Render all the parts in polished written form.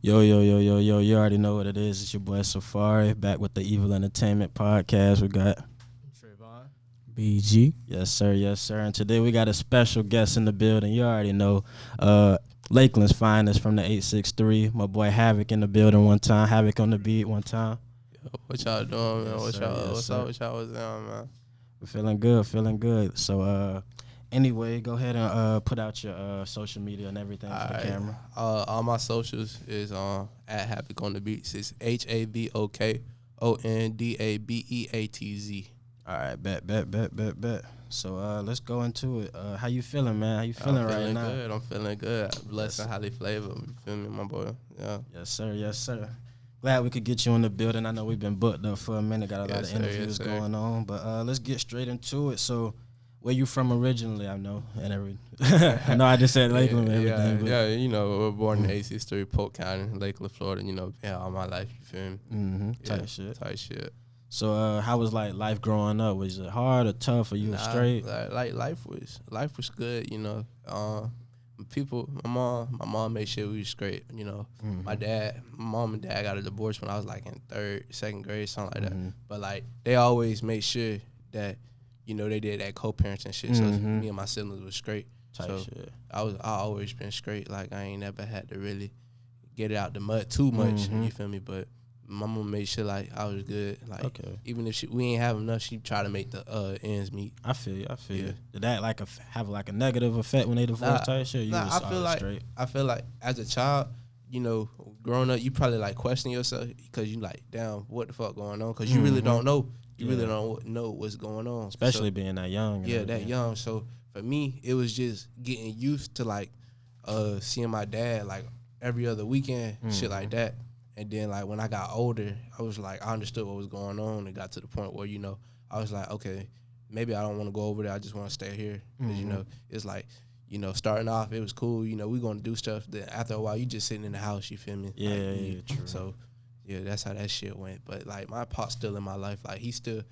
Yo, yo, yo, yo, yo, you already know what it is. It's your boy Safari, back with the Evol Entertainment Podcast. We got Trayvon. BG. Yes, sir, yes, sir. And today we got a special guest in the building. You already know, Lakeland's finest from the 863. My boy Havok in the building one time. Havok on the beat one time. Yo, what y'all doing, man? Yes, sir, What's sir. up? What y'all was doing, man? We're feeling good, feeling good. So, anyway, go ahead and put out your social media and everything for the camera. All my socials is at Havokondabeatz. It's HAVOKONDABEATZ. All right, bet. So let's go into it. How you feeling, man? How you feeling right now? I'm feeling good. Blessed and highly flavored. You feel me, my boy? Yeah. Yes, sir. Yes, sir. Glad we could get you in the building. I know we've been booked up for a minute. Got a lot of interviews going on. But let's get straight into it. So where you from originally, I know. I know I just said Lakeland and everything. Yeah, you know, we were born in 863, Polk County, Lakeland, Florida. You know, been all my life, you feel me? Mm-hmm. Yeah, Tight shit. So, how was like life growing up? Was it hard or tough? Or you straight? Like life was good, you know. My mom made sure we was straight, you know. Mm-hmm. My mom and dad got a divorce when I was like in second grade, something like Mm-hmm. that. But like they always made sure that, you know, they did that co-parenting shit. So me and my siblings was straight. Tight shit. I always been straight. Like I ain't never had to really get it out the mud too much. You feel me? But my mom made sure like I was good. Like even if we ain't have enough, she tried to make the ends meet. I feel you. Did that like have like a negative effect when they divorced type shit? I feel like as a child, you know, growing up, you probably like question yourself because you like, damn, what the fuck going on? Because you really don't know. You really don't know what's going on, especially being that young. Yeah, that young. So for me, it was just getting used to like seeing my dad like every other weekend, shit like that. And then, like, when I got older, I was like, I understood what was going on. It got to the point where, you know, I was like, okay, maybe I don't want to go over there. I just want to stay here. Because, you know, it's like, you know, starting off, it was cool. You know, we going to do stuff. Then after a while, you just sitting in the house, you feel me? Yeah, true. So, yeah, that's how that shit went. But, like, my pop's still in my life. Like, he still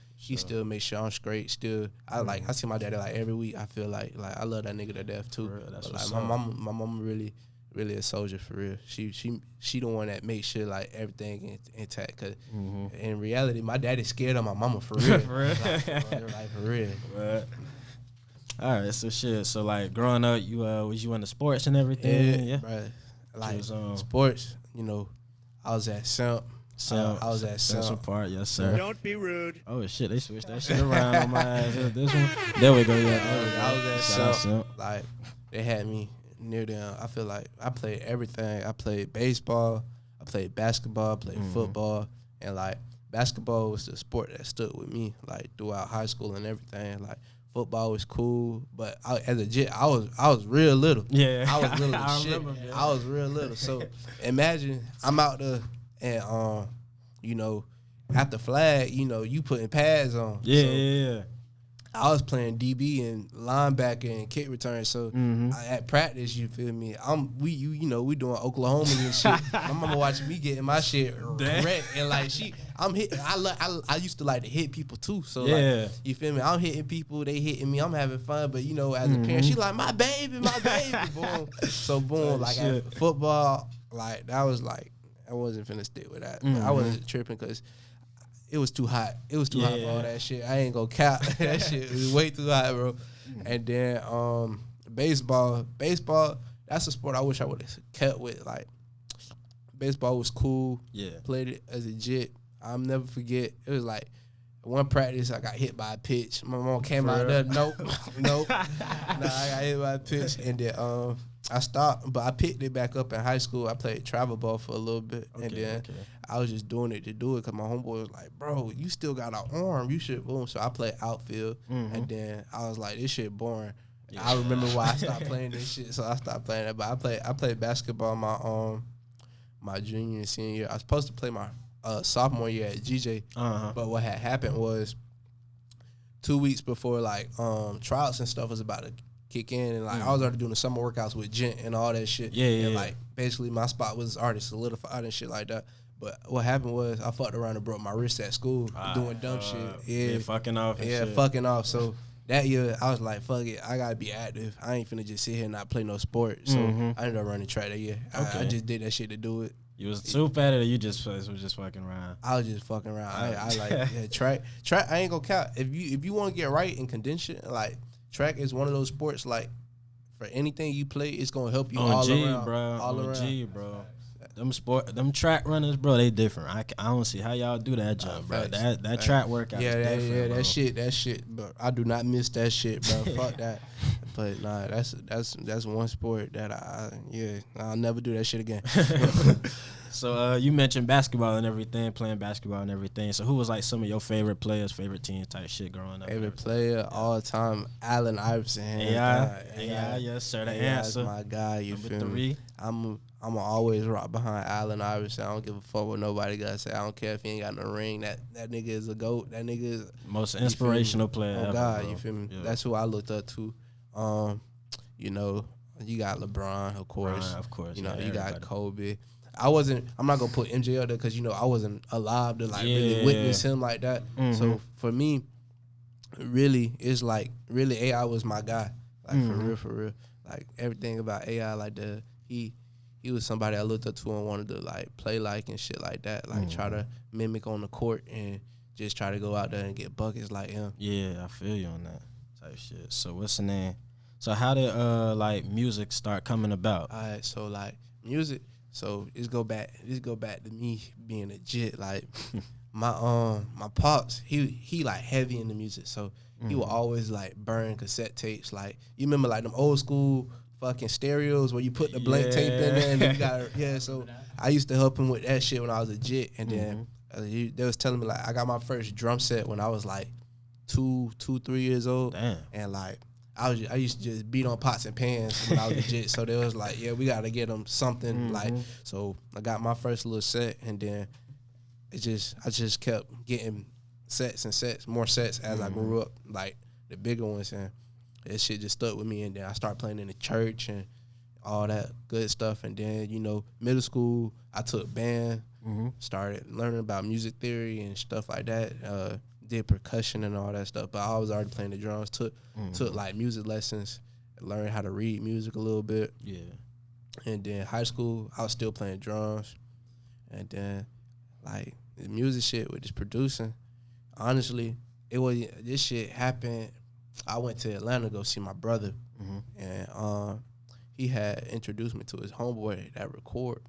makes sure I'm straight. Still, I see my daddy, like, every week. I feel like I love that nigga to death, too. That's but, like, my mom really a soldier for real. She the one that makes sure like everything intact. Cause in reality, my daddy's scared of my mama for real. For real. Right. All right, so shit. So like growing up, you was you into sports and everything? Yeah. Right. Like sports, you know, I was at Simp. I was at Central Park, yes sir. Don't be rude. Oh shit, they switched that shit around on my ass. This one. There we go. Yeah. I was at Simp. Like they had me near them. I feel like I played everything. I played baseball, I played basketball, I played football, and like basketball was the sport that stood with me like throughout high school and everything. Like football was cool, but as a jet, I was real little. Yeah, I was little as shit. Remember, I was real little. So imagine I'm out there and you know, after flag, you know, you putting pads on. Yeah. I was playing DB and linebacker and kick return. So at practice, you feel me? You know, we doing Oklahoma and shit. My mama watching me getting my shit wrecked and like I'm hitting. I used to like to hit people too. So like, you feel me? I'm hitting people, they hitting me. I'm having fun, but you know, as a parent, she like my baby. Boom. So boom, like at football, like that was like I wasn't finna stick with that. But I wasn't tripping because it was too hot. It was too hot for all that shit. I ain't gonna cap. That shit was way too hot, bro. And then baseball, that's a sport I wish I would have kept with. Like, baseball was cool. Yeah. Played it as a jet. I'll never forget. It was like one practice, I got hit by a pitch. My mom came out there. Nope. Nah, I got hit by a pitch. And then I stopped, but I picked it back up in high school. I played travel ball for a little bit. And then I was just doing it to do it because my homeboy was like, bro, you still got an arm. You should boom. So I played outfield. And then I was like, this shit boring. Yeah. I remember why I stopped playing this shit. So I stopped playing it. But I played basketball my junior and senior year. I was supposed to play my sophomore year at GJ. But what had happened was 2 weeks before like tryouts and stuff was about to kick in, and like I was already doing the summer workouts with Gent and all that shit. And like basically my spot was already solidified and shit like that. But what happened was I fucked around and broke my wrist at school doing dumb shit. Yeah, fucking off. Fucking off. So that year I was like, fuck it, I gotta be active. I ain't finna just sit here and not play no sport. So I ended up running track that year. I just did that shit to do it. You was too competitive. You just was just fucking around. I was just fucking around. I like track. I ain't gonna count. If you want to get right in condition, like track is one of those sports. Like for anything you play, it's gonna help you all around, bro. All around, bro. Them track runners, bro, they different. I don't see how y'all do that jump, bro. That track workout is different, bro. that shit, bro. I do not miss that shit, bro. Fuck that. But nah, that's one sport that I'll never do that shit again. So you mentioned basketball and everything, playing basketball and everything. So who was like some of your favorite players, favorite teams type shit growing up? Favorite player all the time, Allen Iverson. Yeah, yes sir. The answer. My guy, you Number feel 3. me? I'm always rock behind Allen Iverson. I don't give a fuck what nobody got to say. I don't care if he ain't got no ring. That nigga is a GOAT. That nigga is most inspirational player ever. Oh God, bro. You feel me? Yeah. That's who I looked up to. You know, you got LeBron, of course. Of course. You know, yeah, you everybody. got Kobe. I'm not gonna put MJ up there because you know I wasn't alive to like really witness him like that. Mm-hmm. So for me, really, it's like really AI was my guy. Like for real. Like everything about AI, like he was somebody I looked up to and wanted to like play like and shit like that. Like try to mimic on the court and just try to go out there and get buckets like him. Yeah, I feel you on that type shit. So what's the name? So how did like music start coming about? All right, so like music. So this go back to me being a jit. Like my pops, he like heavy in the music. So he would always like burn cassette tapes. Like you remember like them old school fucking stereos where you put the blank tape in there and you got So I used to help him with that shit when I was a jit. And then they was telling me like I got my first drum set when I was like 3 years old. Damn. And like I used to just beat on pots and pans when I was legit. So they was like, yeah, we got to get them something like. So I got my first little set, and then I just kept getting more sets as I grew up, like the bigger ones, and that shit just stuck with me. And then I started playing in the church and all that good stuff. And then middle school, I took band, started learning about music theory and stuff like that. Did percussion and all that stuff, but I was already playing the drums. Took like music lessons, learned how to read music a little bit. Yeah. And then high school, I was still playing drums. And then like the music shit with just producing. Honestly, this shit happened. I went to Atlanta to go see my brother, and he had introduced me to his homeboy that record.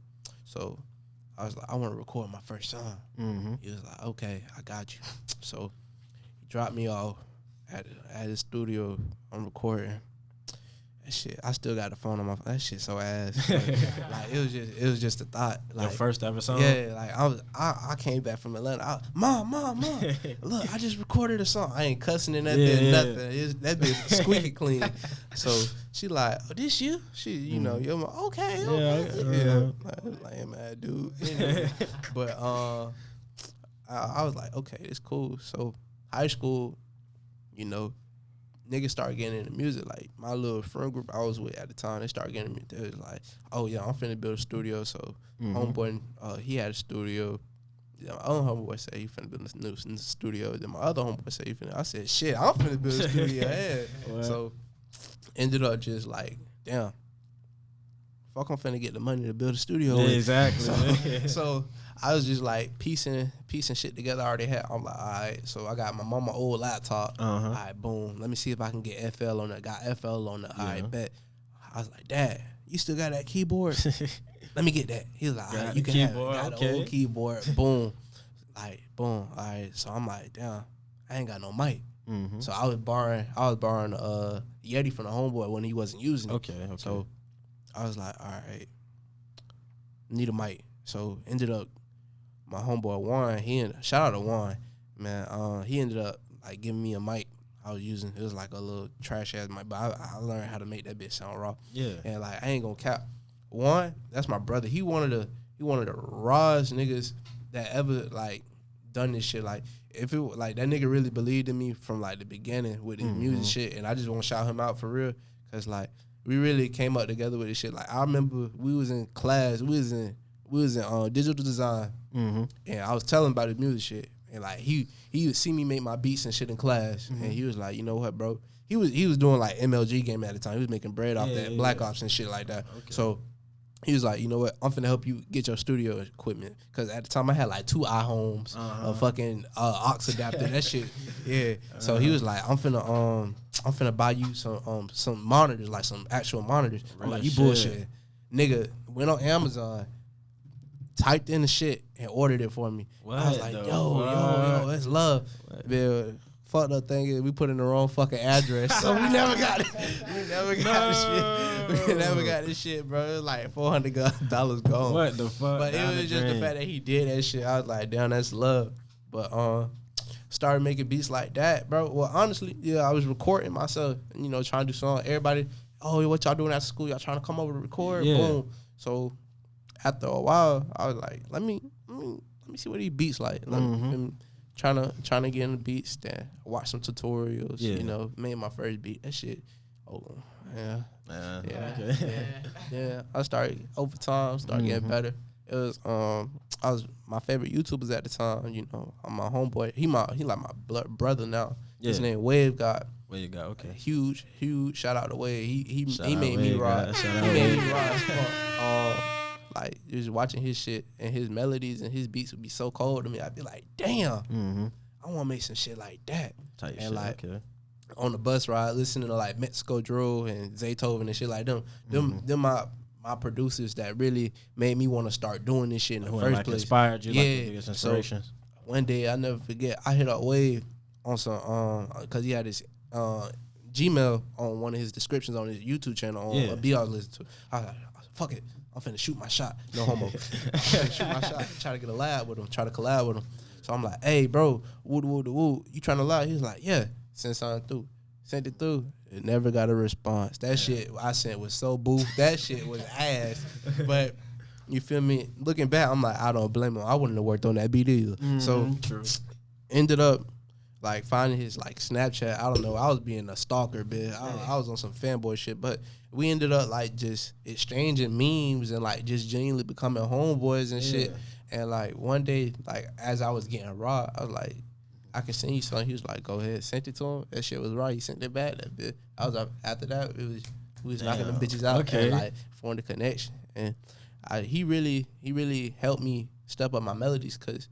So I was like, I want to record my first song. He was like, okay, I got you. So he dropped me off at his studio. I'm recording. That shit, I still got the phone on my phone. That shit so ass. Like it was just a thought. Like, your first ever song? Yeah, like I came back from Atlanta. Mom, look, I just recorded a song. I ain't cussing in that bit, nothing. That bitch squeaky clean. So she like, oh, this you? She, you're like, okay. Like, man, dude. Anyway, but I was like, okay, it's cool. So high school, niggas started getting into music. Like my little friend group I was with at the time, they started getting into it. It was like, oh yeah, I'm finna build a studio. So homeboy, he had a studio. My other homeboy said he finna build a new studio. Then my other homeboy said he finna. I said, shit, I'm finna build a studio. Yeah. So ended up just like, damn, fuck, I'm finna get the money to build a studio. Yeah, exactly. So I was just like piecing shit together. I already had. I'm like, all right. So I got my mama old laptop. All right, boom. Let me see if I can get FL on it. Got FL on it. All right, bet. I was like, Dad, you still got that keyboard? Let me get that. He was like, all right, you can keyboard, have it. Got the old keyboard. Boom. Like, boom. All right. So I'm like, damn, I ain't got no mic. So I was borrowing Yeti from the homeboy when he wasn't using it. Okay. So I was like, all right, need a mic. So ended up, my homeboy Juan, shout out to Juan, man. He ended up like giving me a mic I was using. It was like a little trash ass mic, but I learned how to make that bitch sound raw. Yeah. And like I ain't gonna cap. Juan, that's my brother. He one of the rawest niggas that ever like done this shit. Like if it like that nigga really believed in me from like the beginning with his music shit, and I just want to shout him out for real, cause like we really came up together with this shit. Like I remember we was in class, we was in digital design, and I was telling him about the music shit, and like he would see me make my beats and shit in class, and he was like, you know what, bro? He was doing like MLG game at the time. He was making bread off that Black Ops and shit like that. Okay. So He was like, you know what? I'm finna help you get your studio equipment. Because at the time, I had like 2 iHomes, a fucking aux adapter, that shit. Yeah. So he was like, I'm finna buy you some monitors, like some actual monitors. I'm like, you bullshit. Nigga, went on Amazon, typed in the shit, and ordered it for me. I was like, yo, that's love. Man, fucked up thing is we put in the wrong fucking address, so we never got it. We never got this shit. We never got this shit, bro. It was like $400 gone. What the fuck? But it was just the fact that he did that shit. I was like, damn, that's love. But started making beats like that, bro. Well, honestly, yeah, I was recording myself, you know, trying to do songs. Everybody, oh, what y'all doing after school? Y'all trying to come over to record? Yeah. Boom. So after a while, I was like, let me see what these beats like. Trying to get in the beats, then watch some tutorials. You know, made my first beat. That shit. Oh yeah. I started over time, getting better. It was my favorite YouTubers at the time. You know, my homeboy. He like my brother now. His name Wave God. Wave God. Okay. Huge shout out to Wave. He made me rock. He made me rock. Like, just watching his shit and his melodies and his beats would be so cold to me. I'd be like, damn, I want to make some shit like that. Type and shit, like, okay. On the bus ride, listening to like Mexico Drill and Zaytoven and shit like them. Them my producers that really made me want to start doing this shit in the first place. Inspired you, like the biggest inspirations. So one day, I never forget, I hit up Wave on some, because he had his Gmail on one of his descriptions on his YouTube channel on a beat I was listening to. I was like, fuck it. I'm finna shoot my shot. No homo. I'm finna shoot my shot. Try to get a lab with him. Try to collab with him. So I'm like, hey, bro, woo. You trying to lie? He was like, yeah. Send something through. Sent it through. It never got a response. That shit I sent was so boof. That shit was ass. But you feel me? Looking back, I'm like, I don't blame him. I wouldn't have worked on that beat either. So true. Ended up like finding his like Snapchat. I don't know. I was being a stalker, bitch. I was on some fanboy shit, but we ended up like just exchanging memes and like just genuinely becoming homeboys and shit. And like one day, like as I was getting raw, I was like, I can send you something. He was like, go ahead, sent it to him. That shit was raw. He sent it back. That bitch. I was after that. We was knocking them bitches out and like formed a connection. And he really helped me step up my melodies, because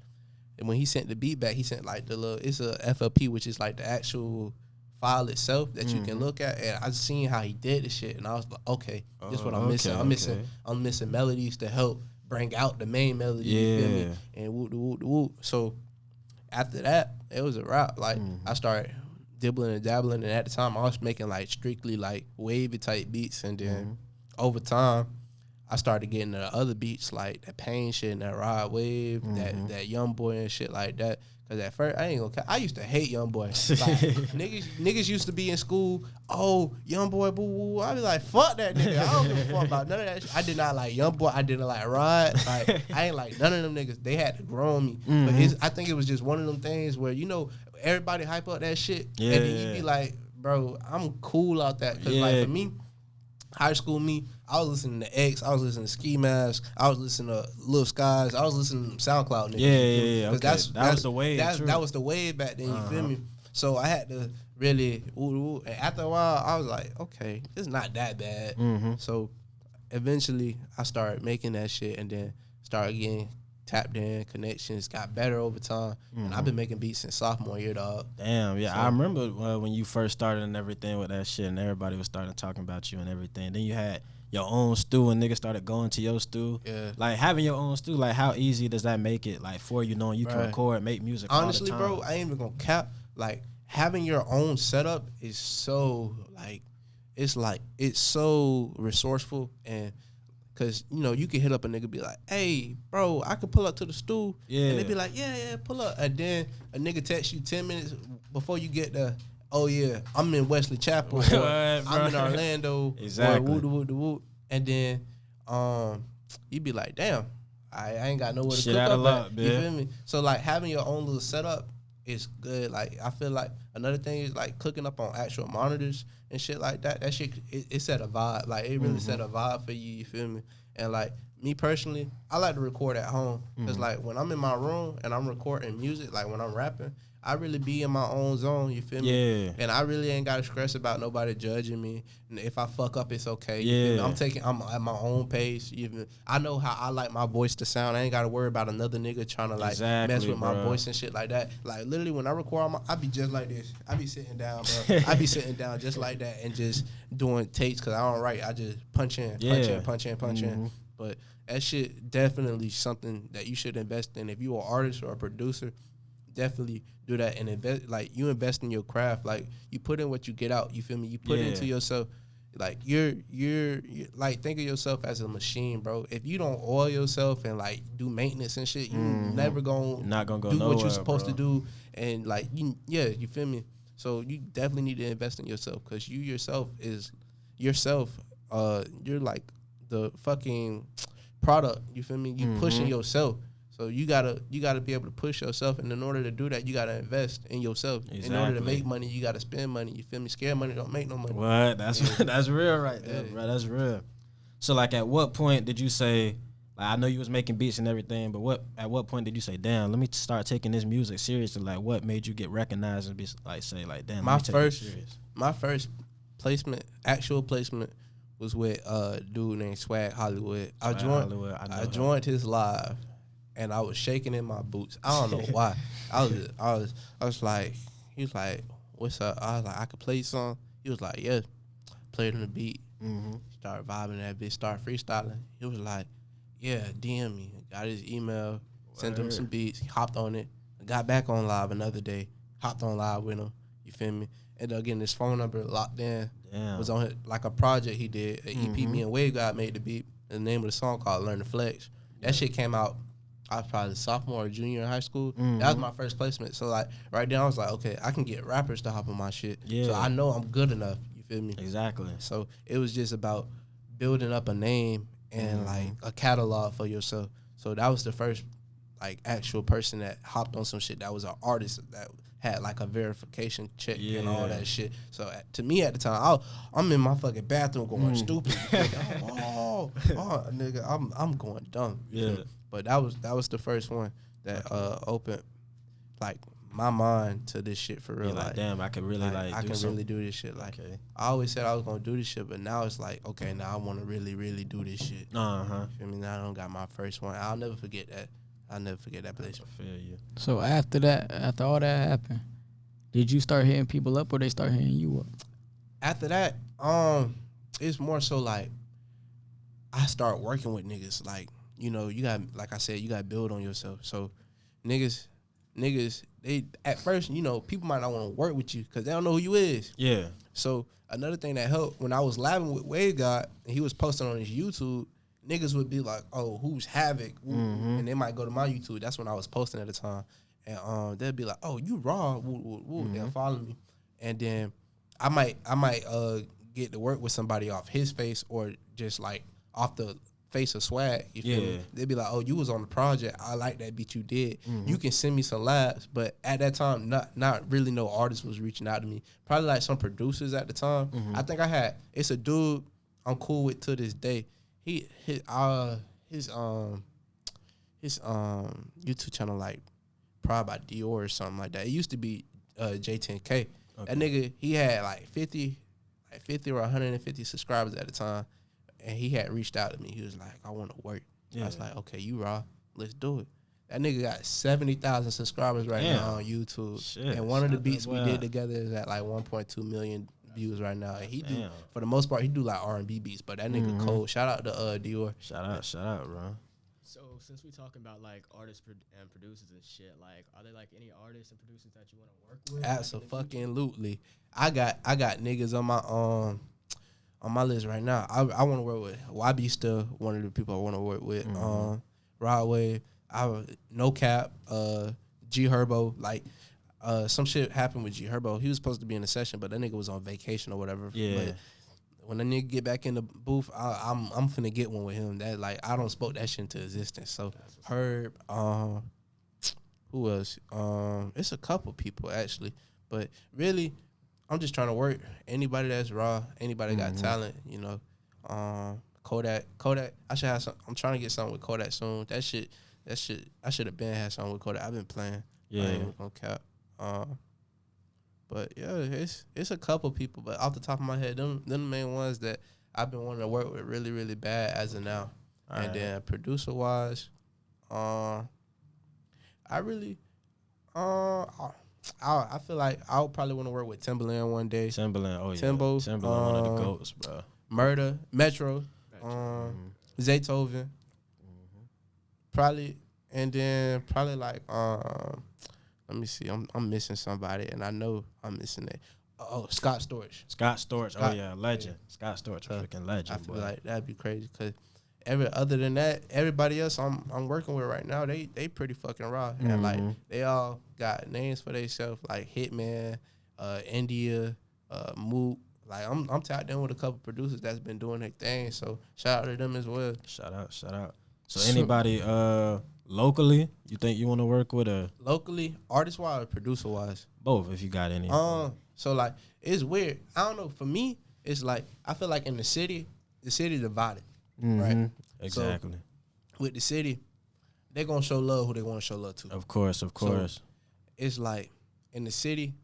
when he sent the beat back, he sent like it's a FLP, which is like the actual file itself that you can look at. And I seen how he did the shit, and I was like, okay, this is what I'm missing. I'm missing melodies to help bring out the main melody. You feel me? And woo. So after that, it was a wrap. Like I started dibbling and dabbling, and at the time I was making like strictly like wavy type beats, and then over time I started getting the other beats like that Pain shit and that Rod Wave, that Young Boy and shit like that. Cause at first I used to hate Young Boy. Like, niggas used to be in school. Oh, Young Boy, boo woo. I be like, fuck that nigga. I don't give a fuck about none of that shit. I did not like Young Boy. I didn't like Rod. Like I ain't like none of them niggas. They had to grow on me. But I think it was just one of them things where, you know, everybody hype up that shit, and then you be like, bro, I'm cool out that. Cause like for me, high school me, I was listening to X, I was listening to Ski Mask, I was listening to Lil Skies, I was listening to SoundCloud niggas. Yeah. Okay. That was the wave. That was the wave back then. You feel me? So I had to really, and after a while, I was like, okay, it's not that bad. So eventually, I started making that shit, and then started getting tapped in, connections got better over time, and I've been making beats since sophomore year, dog. Damn, yeah, so, I remember when you first started and everything with that shit, and everybody was starting talking about you and everything. Then you had your own stew, and niggas started going to your stew. Yeah, like having your own stew, like how easy does that make it? Like for you knowing you can record, make music. Honestly, all the time? bro, I ain't even gonna cap. Like having your own setup is so it's so resourceful. And because, you know, you can hit up a nigga, be like, hey, bro, I could pull up to the stool. Yeah. And they be like, yeah, pull up. And then a nigga text you 10 minutes before you get there. Oh, yeah, I'm in Wesley Chapel. Or I'm in Orlando. Exactly. Or and then you be like, damn, I ain't got nowhere to shit cook out up of luck, at. man. You feel me? So, like, having your own little setup is good. Like, I feel like another thing is, like, cooking up on actual monitors and shit like that. That shit, it set a vibe. Like, it really set a vibe for you. You feel me? And, like, me personally, I like to record at home. Because, like, when I'm in my room and I'm recording music, like, when I'm rapping, I really be in my own zone, you feel me? Yeah. And I really ain't got to stress about nobody judging me. And if I fuck up, it's okay. Yeah. I'm at my own pace. I know how I like my voice to sound. I ain't got to worry about another nigga trying to like mess with my voice and shit like that. Like literally when I record, I be just like this. I be sitting down, bro. I be sitting down just like that and just doing takes because I don't write. I just punch in. But that shit definitely something that you should invest in. If you are an artist or a producer, definitely do that and invest. Like you invest in your craft. Like you put in what you get out. You feel me? You put into yourself. Like you're like think of yourself as a machine, bro. If you don't oil yourself and like do maintenance and shit, you never not gonna go do nowhere, what you're supposed to do. And like you feel me? So you definitely need to invest in yourself because you yourself. You're like the fucking product. You feel me? You pushing yourself. So you gotta be able to push yourself, and in order to do that, you gotta invest in yourself. Exactly. In order to make money, you gotta spend money. You feel me? Scared money don't make no money. What? That's real right there, bro. That's real. So like, at what point did you say? Like, I know you was making beats and everything, but at what point did you say, "Damn, let me start taking this music seriously"? Like, what made you get recognized and be like, say, like, "Damn, my first placement, actual placement, was with a dude named Swag Hollywood. I joined his live. And I was shaking in my boots. I don't know why. I was like, he was like, "What's up?" I was like, "I could play some." He was like, "Yeah." Played on the beat. Started vibing that bitch. Started freestyling. He was like, "Yeah, DM me." Got his email. Sent him some beats. He hopped on it. Got back on live another day. Hopped on live with him. You feel me? Ended up getting his phone number locked in. Damn. Was on like a project he did. An EP. Me and Wave God made the beat. The name of the song called "Learn to Flex." That shit came out. I was probably sophomore or junior in high school. That was my first placement. So like right there, I was like, okay, I can get rappers to hop on my shit. Yeah. So I know I'm good enough. You feel me? Exactly. So it was just about building up a name and like a catalog for yourself. So that was the first like actual person that hopped on some shit that was an artist that had like a verification check and all that shit. So to me at the time, I'm in my fucking bathroom going stupid. Nigga, I'm going dumb. Yeah. But that was the first one that opened like my mind to this shit for real. You're like, damn, I can really really do this shit. Like I always said I was gonna do this shit, but now it's like, okay, now I want to really, really do this shit. I mean, now I don't got my first one. I'll never forget that. I'll never forget that place. I feel you. So after all that happened, did you start hitting people up or they start hitting you up? After that, it's more so like I start working with niggas. Like, you know, you got, like I said, you got to build on yourself. So niggas, they at first, you know, people might not want to work with you because they don't know who you is. Yeah. So another thing that helped when I was laughing with Wade God and he was posting on his YouTube, niggas would be like, "Oh, who's Havok?" And they might go to my YouTube. That's when I was posting at the time, and they'd be like, "Oh, you raw?" They'll follow me, and then I might get to work with somebody off his face or just like off the face of Swag. You feel me? They'd be like, "Oh, you was on the project. I like that beat you did. You can send me some labs." But at that time, not really no artist was reaching out to me. Probably like some producers at the time. I think it's a dude I'm cool with to this day. His YouTube channel like probably by Dior or something like that. It used to be J10K. Okay. That nigga, he had like 50 or 150 subscribers at the time. And he had reached out to me. He was like, "I want to work." I was like, "Okay, you raw. Let's do it." That nigga got 70,000 subscribers right now on YouTube. Shit, and one of the beats we did together is at like 1.2 million views right now. And he do, for the most part, he do like R&B beats. But that nigga cold. Shout out to Dior. Shout out, bro. So since we talking about like artists and producers and shit, like are there like any artists and producers that you want to work with? Absolutely. I got niggas on my list right now. I want to work with YB still, one of the people I want to work with. Rodway, No Cap, G Herbo. Like some shit happened with G Herbo. He was supposed to be in the session, but that nigga was on vacation or whatever. Yeah. But when that nigga get back in the booth, I'm finna get one with him. That like I don't spoke that shit into existence. So Herb, who else? It's a couple people actually, but really, I'm just trying to work. Anybody that's raw, anybody got talent, you know. Kodak. I should have some. I'm trying to get something with Kodak soon. That shit. I should have been had something with Kodak. I've been playing. Yeah. I ain't gonna cap. But yeah, it's a couple people, but off the top of my head, them the main ones that I've been wanting to work with really, really bad as of now. And then producer wise, I really, I feel like I would probably want to work with Timbaland one day. Timbaland, Timbo, Timbaland, one of the goats, bro. Murder, Metro, Zaytoven, probably, and then probably like let me see, I'm missing somebody, and I know I'm missing it. Oh, Scott Storch. Oh yeah, legend. Yeah. Scott Storch, a freaking legend. I feel like that'd be crazy because other than that, everybody else I'm working with right now, they pretty fucking raw, and like they all got names for themselves like Hitman, India, Mook. Like I'm tapped in with a couple producers that's been doing their thing, so shout out to them as well. Shout out. So anybody locally you think you want to work with? Locally, artist wise or producer wise? Both, if you got any. So like it's weird. I don't know. For me, it's like I feel like in the city divided, right? Exactly. So with the city, they gonna show love who they want to show love to. Of course. So it's like in the city,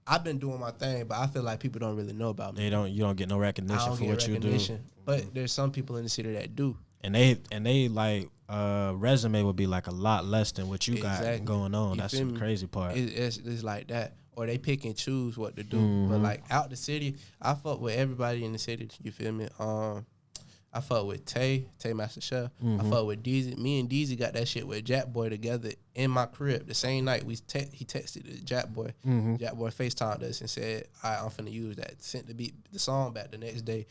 I've been doing my thing, but I feel like people don't really know about me. You don't get no recognition for what you do. But there's some people in the city that do. And they like resume would be like a lot less than what you got going on. That's the crazy part. It's like that. Or they pick and choose what to do. But like out the city, I fuck with everybody in the city. You feel me? I fuck with Tay Master Chef. I fuck with Deezy. Me and Deezy got that shit with Jack Boy together in my crib. The same night he texted Jack Boy. Jack Boy FaceTimed us and said, "All right, I'm finna use that." Sent the song back the next day.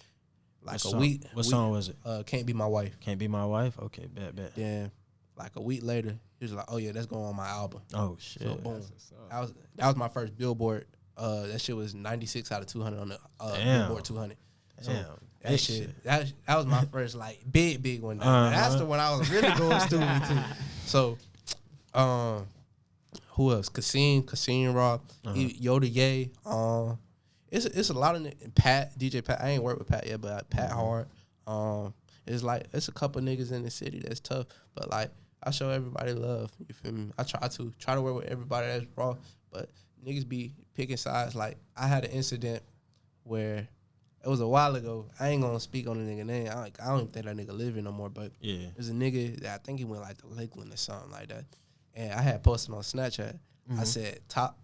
Like a week. What song was it? Can't Be My Wife. Can't Be My Wife? Okay, bet. Then like a week later, he was like, "Oh yeah, that's going on my album." Oh shit. So boom. That was my first Billboard. That shit was 96 out of 200 on the Billboard 200. So that shit. That was my first like big one. That's the one I was really going stupid too. So, who else? Kasim Rock, Yoda Ye. It's a lot of DJ Pat. I ain't worked with Pat yet, but Pat Hard. It's a couple niggas in the city that's tough, but like I show everybody love. You feel me? I try to work with everybody that's raw, but niggas be picking sides. Like I had an incident where it was a while ago. I ain't gonna speak on the nigga name. I don't even think that nigga living no more. But there's a nigga that I think he went like to Lakeland or something like that. And I had posted on Snapchat. I said top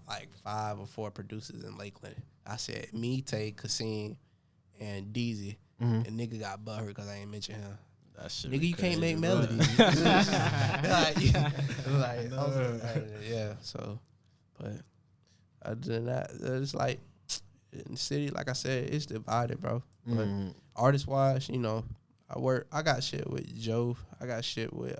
like 5 or 4 producers in Lakeland. I said me, Tay, Kasim, and Deezy. And nigga got butthurt because I ain't mention him. That shit nigga, you can't make melodies. Yeah. So, but other than that, it's like in the city, like I said, it's divided, bro. But artist wise, I got shit with Joe. I got shit with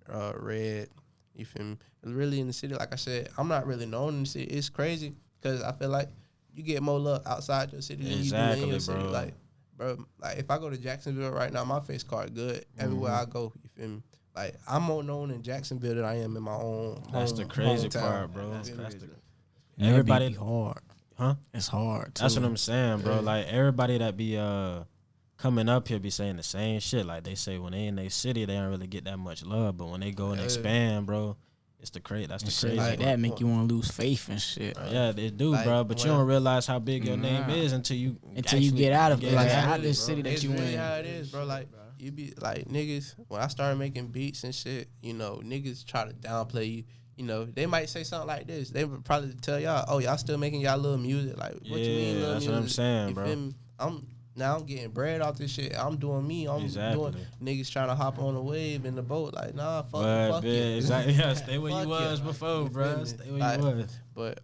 Red. You feel me? Really in the city, like I said, I'm not really known in the city. It's crazy because I feel like you get more love outside your city than you do in your city. Like, bro, like if I go to Jacksonville right now, my face card good everywhere I go. You feel me? Like I'm more known in Jacksonville than I am in my own. That's the crazy part, bro. Everybody hard, huh? It's hard. That's what I'm saying, bro. Like everybody that be coming up here be saying the same shit. Like they say when they in their city, they don't really get that much love, but when they go and expand, bro. That's the crazy like that make you want to lose faith and shit. Yeah, they do, like, bro. But you don't realize how big your name is until you get out of it. Like out of this city that you in. Really how it is, bro. Like you be like niggas. When I started making beats and shit, niggas try to downplay you. They might say something like this. They would probably tell y'all, "Oh, y'all still making y'all little music." Like, what you mean, little that's music? What I'm saying, you bro. Feel me? I'm getting bread off this shit. I'm doing me. I'm doing niggas trying to hop on a wave in the boat. Like, nah, fuck it. Exactly. Yeah, stay where you was before, bro. Stay where you was. But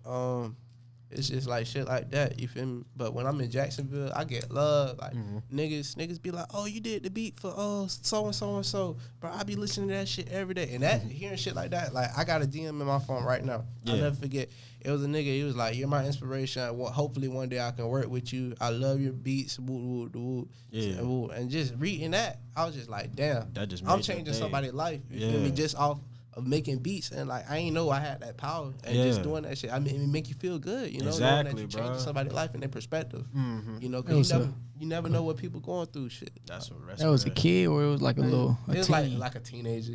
it's just like shit like that. You feel me? But when I'm in Jacksonville, I get love. Like niggas be like, "Oh, you did the beat for so and so and so." Bro, I be listening to that shit every day. And that hearing shit like that, like I got a DM in my phone right now. I'll never forget. It was a nigga. He was like, "You're my inspiration. Hopefully one day I can work with you. I love your beats." And just reading that, I was just like, "Damn, I'm changing somebody's life." You feel me? Just off of making beats, and like I ain't know I had that power, and just doing that shit. I mean, it make you feel good, you know, exactly, knowing that you changing somebody's life and their perspective. You know, That was because you never know what people going through. Shit. That's what That was a kid, or it was like a little. It was like a teenager.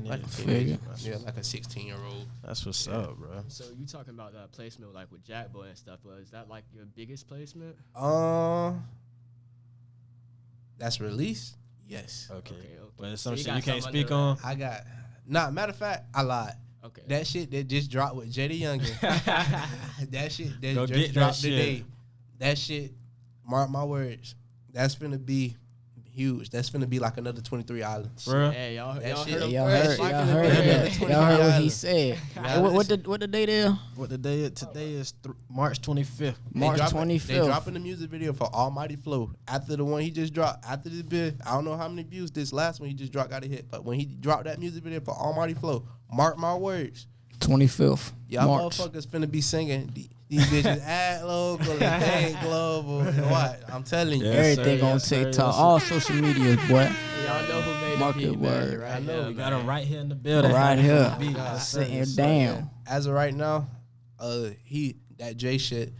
Like a teenager. Yeah, like a 16-year-old. That's what's up, bro. So you talking about that placement like with Jack Boy and stuff? Was that like your biggest placement? That's released. Yes. Okay. Okay. But it's some So shit you can't something speak under on. I got. Matter of fact, I lied. Okay. That shit that just dropped with Jada Youngin. That shit that Go just get dropped that shit. today. That shit, mark my words, that's finna be huge. That's finna be like another 23 Islands. Bro. Hey, y'all That heard shit- him Y'all first. heard, Y'all y'all finna heard be that. at 23 Y'all heard what he Islands. said. Nah, What the date is? What the day is today is March 25th. March They 25th. dropping the music video for Almighty Flow after the one he just dropped. After this bit, I don't know how many views this last one he just dropped got a hit, but when he dropped that music video for Almighty Flow, mark my words, 25th. y'all March. motherfuckers finna be singing these bitches at local, they ain't global. What? I'm telling you. Yeah. Everything sir, on yes, sir, TikTok, yes, sir. all social media, boy. Y'all know who made Mark the your beat, man. word. Right I know, here, We man. got him right here in the building. Right here. Beat. God, Yes, sir, Sitting yes, sir. down. As of right now, that J shit.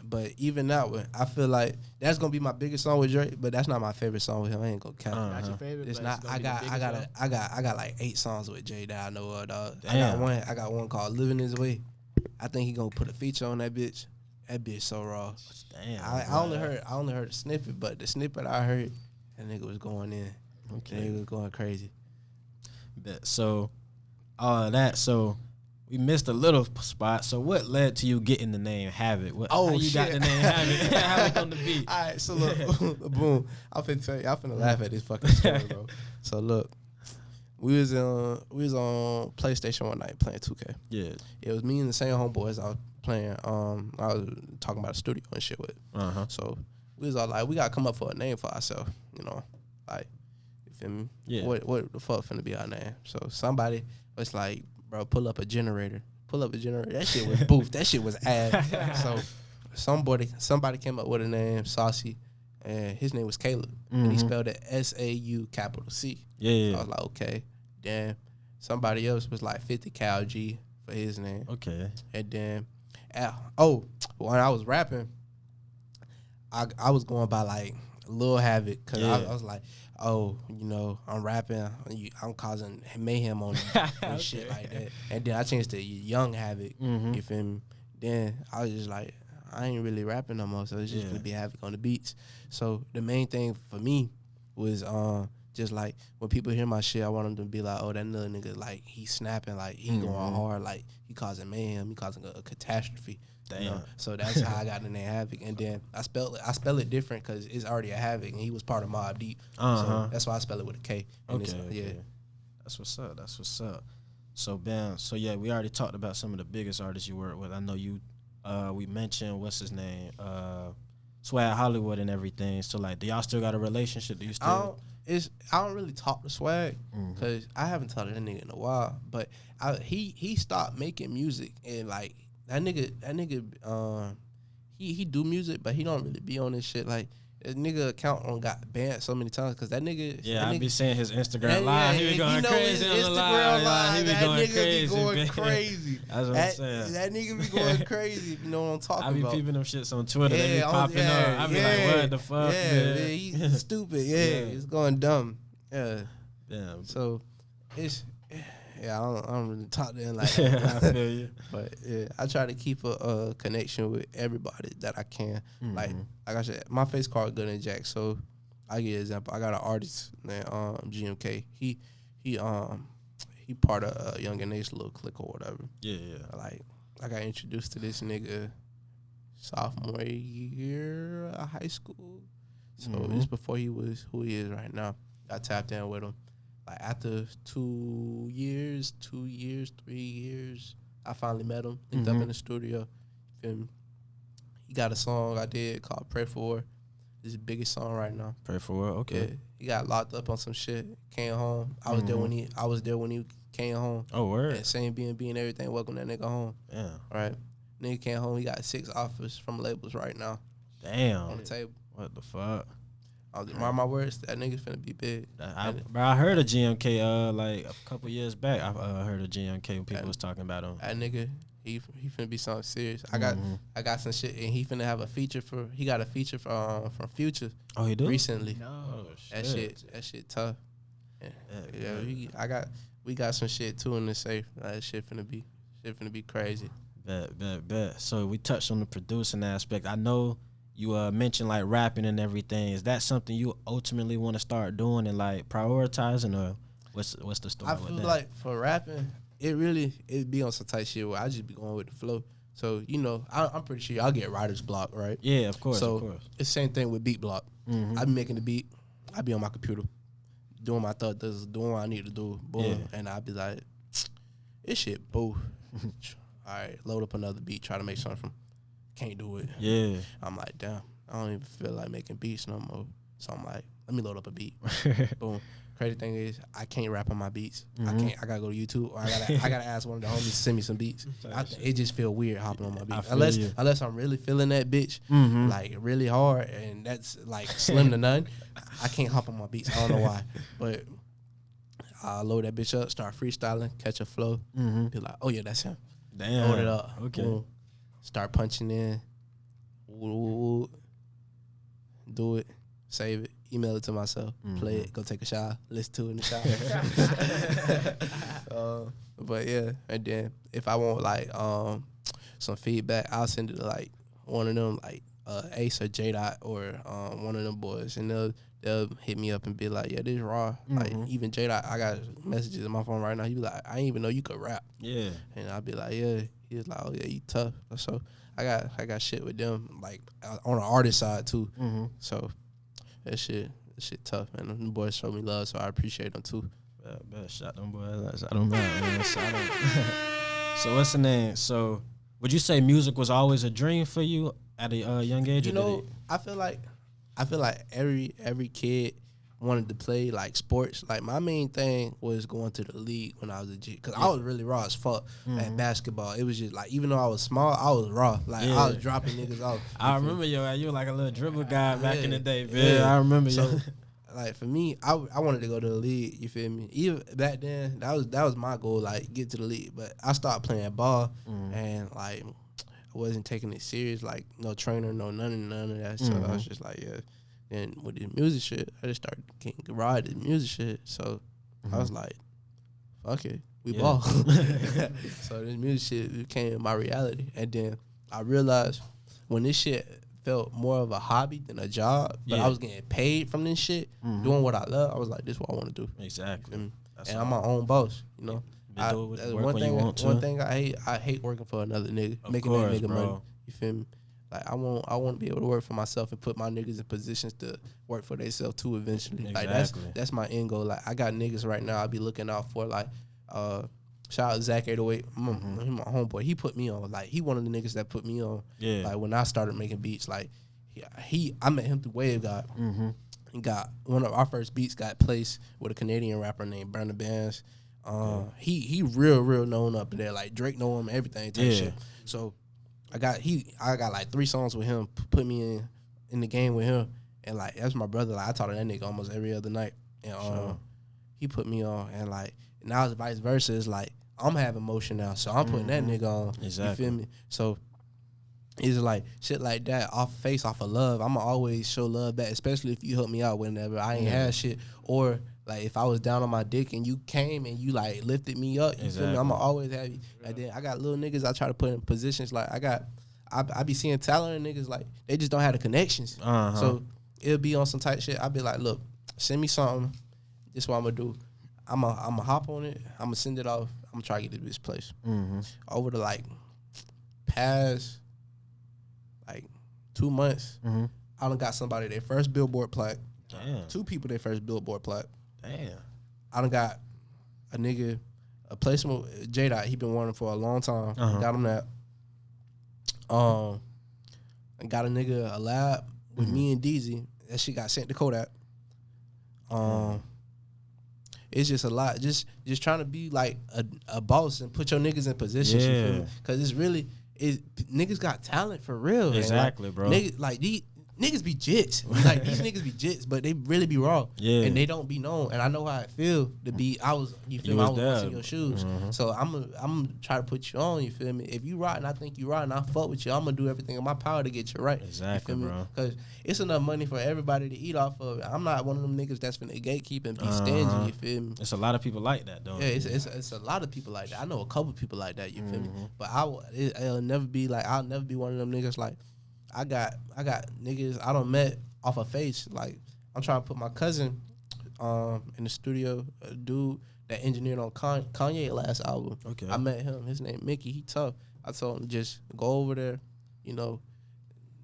But even that one, I feel like that's gonna be my biggest song with Drake. But that's not my favorite song with him. I ain't gonna count. Not your favorite. It's but not. gonna I be the got. biggest I got like 8 songs with Jay that I know of. Dog. Damn. I got one called "Living His Way." I think he gonna put a feature on that bitch. That bitch so raw. Damn. I only heard a snippet, but the snippet I heard, that nigga was going in. Okay. That nigga was going crazy. Bet. So, all of that. So, we missed a little spot. So, what led to you getting the name Havok? How you got the name Havok? Havok on the beat. All right, so look, boom. I'm finna tell you, I'm finna laugh at this fucking story, bro. So look, we was on PlayStation one night playing 2K. Yeah. It was me and the same homeboys I was playing. I was talking about a studio and shit with. So we was all like, we gotta come up for a name for ourselves, you know, like, you feel me? Yeah. What the fuck finna be our name? So somebody was like, bro, pull up a generator. That shit was boof. That shit was ass. So somebody came up with a name, Saucy, and his name was Caleb, and he spelled it SAU Yeah. So I was like, okay, damn. Somebody else was like 50 Cal G for his name. Okay. And then, when I was rapping, I was going by like Lil Havok, because Yeah. I was like, oh, you know, I'm rapping, I'm causing mayhem on and shit like that. And then I changed to Young Havok, you feel me? Then I was just like, I ain't really rapping no more, so it's just gonna be Havok on the beats. So the main thing for me was just like when people hear my shit, I want them to be like, oh, that little nigga, like he snapping, like he going hard, like he causing mayhem, he causing a catastrophe. Damn. You know? So that's how I got the name Havok. And then I spell it different because it's already a Havok, and he was part of Mobb Deep. So that's why I spell it with a K. And Okay. That's what's up. So Ben, we already talked about some of the biggest artists you work with. I know you. We mentioned what's his name, Swag Hollywood and everything. So like, do y'all still got a relationship? Do you still? I don't really talk to Swag because I haven't talked to that nigga in a while. But he stopped making music, and like that nigga he do music, but he don't really be on this shit. Like that nigga account got banned so many times because that nigga. Yeah, I be seeing his Instagram that, live. yeah, He be going crazy on the live. He be that going nigga crazy. be going man. crazy. That's what I'm saying. That nigga be going crazy. If you know what I'm talking I be about. peeping them shits on Twitter. They be popping up. I be like, what the fuck? Yeah, he's stupid. Yeah, he's going dumb. Yeah. Damn. So it's I don't really talk to him like Yeah, that. I feel you. But yeah, I try to keep a connection with everybody that I can. Like I said, my face card good in Jack. So I give you an example. I got an artist named GMK. He part of Young and Ace little clique or whatever. Yeah. Like I got introduced to this nigga sophomore year of high school. So just before he was who he is right now. I tapped in with him. Like after 2 years, 3 years, I finally met him. Linked up in the studio. Feel me? He got a song I did called "Pray For." This is his biggest song right now. Pray for it. Okay. Yeah, he got locked up on some shit. Came home. I was there when he came home. Oh, word. And same B&B and everything. Welcome that nigga home. Yeah. All right. Nigga came home. He got 6 offers from labels right now Damn. on the table. What the fuck? Mark my words, that nigga's finna be big. I heard of GMK like a couple years back. I heard of GMK when people was talking about him. That nigga, he finna be something serious. I got some shit, and he finna have a feature he got a feature from Future. Oh, he do? Recently. No. Oh, shit. That shit tough. We got some shit too in the safe. That shit finna be crazy. Bet. So we touched on the producing aspect. I know you mentioned like rapping and everything. Is that something you ultimately want to start doing and like prioritizing, or what's the story I with that? feel like for rapping, it be on some tight shit where I just be going with the flow. So I'm pretty sure y'all get writer's block, right? Yeah, of course. So it's the same thing with beat block. Mm-hmm. I be making the beat. I be on my computer doing my thoughts, doing what I need to do. Boom, and I be like, this shit, boo. All right, load up another beat, try to make something. Can't do it. Yeah. I'm like, damn, I don't even feel like making beats no more. So I'm like, let me load up a beat. Boom. Crazy thing is, I can't rap on my beats. Mm-hmm. I gotta go to YouTube, or I gotta ask one of the homies to send me some beats. It just feel weird hopping on my beats, unless I'm really feeling that bitch like really hard, and that's like slim to none. I can't hop on my beats. I don't know why, but I load that bitch up, start freestyling, catch a flow, be like, oh yeah, that's him. Damn. Load it up. Okay. Boom. Start punching in. Do it. Save it. Email it to myself. Play it. Go take a shower. Listen to it in the shower. But yeah, and then if I want like some feedback, I'll send it to like one of them, like Ace or J Dot or one of them boys, and they'll hit me up and be like, yeah, this raw. Like even J Dot, I got messages on my phone right now. He be like, I didn't even know you could rap. Yeah. And I'll be like, yeah. He was like, oh yeah, you tough. So I got shit with them like on the artist side too. So that shit tough, man. Them boys show me love, so I appreciate them too. Shout them boys. Shout them out, man. Shout them. So what's the name? So would you say music was always a dream for you at a young age? I feel like every kid wanted to play like sports. Like my main thing was going to the league when I was a G, because I was really raw as fuck at basketball. It was just like, even though I was small, I was raw. Like I was dropping niggas off. I remember you were like a little dribble guy back in the day, man. Yeah, I remember you. So, like for me, I wanted to go to the league. You feel me? Even back then, that was my goal, like get to the league. But I started playing ball, and like I wasn't taking it serious. Like no trainer, none of that. So I was just like, yeah. And with the music shit, I just started getting ride the music shit. So I was like, fuck it, we ball. So this music shit became my reality. And then I realized when this shit felt more of a hobby than a job, but I was getting paid from this shit, doing what I love, I was like, this is what I want to do. Exactly. And I'm my own boss, you know. One thing I hate working for another nigga, making that nigga money. You feel me? Like I want to be able to work for myself and put my niggas in positions to work for themselves too eventually. Exactly. Like that's my end goal. Like I got niggas right now I be looking out for, like shout out Zach 808, he my homeboy. He put me on. Like he one of the niggas that put me on. Yeah. Like when I started making beats, like I met him through Wave God. And got one of our first beats got placed with a Canadian rapper named Brandon Bands. He real known up there. Like Drake know him, everything type shit. So I got like 3 songs with him, put me in the game with him, and like that's my brother. Like I talk to that nigga almost every other night, and he put me on, and like now it's vice versa. It's like I'm having motion now, so I'm putting that nigga on. Exactly. You feel me? So it's like shit like that off of love. I'ma always show love back, especially if you help me out whenever I ain't had shit, or like if I was down on my dick and you came and you like lifted me up, you feel me? I'ma always have you. And then I got little niggas I try to put in positions, like I be seeing talent in niggas, like they just don't have the connections. So it'll be on some tight shit. I'll be like, look, send me something. This is what I'm gonna do. I'ma hop on it. I'ma send it off. I'm gonna try to get this place. Over the like past like 2 months, I done got somebody their first Billboard plaque. Damn. 2 people their first Billboard plaque. Damn. I done got a nigga a placement. J Dot, he been wanting for a long time. Got him that. I got a nigga a lab with me and DZ. That shit got sent to Kodak. It's just a lot. Just trying to be like a boss and put your niggas in positions. You feel me? Because it's really niggas got talent for real. Exactly, like, bro. Niggas, like niggas be jits. Like these niggas be jits, but they really be raw. Yeah. And they don't be known. And I know how it feel to be. I was in your shoes. So I'm try to put you on. You feel me? If you right and I think you right and I fuck with you, I'm gonna do everything in my power to get you right. Exactly, you feel me? bro. Because it's enough money for everybody to eat off of. I'm not one of them niggas that's finna gatekeep and be stingy. You feel me? It's a lot of people like that, though. Yeah, it's a lot of people like that. I know a couple people like that. You feel me? But I'll never be like, I'll never be one of them niggas like. I got niggas I done met off a face. Like I'm trying to put my cousin in the studio, a dude that engineered on Kanye last album. Okay. I met him. His name Mickey. He tough. I told him just go over there, you know,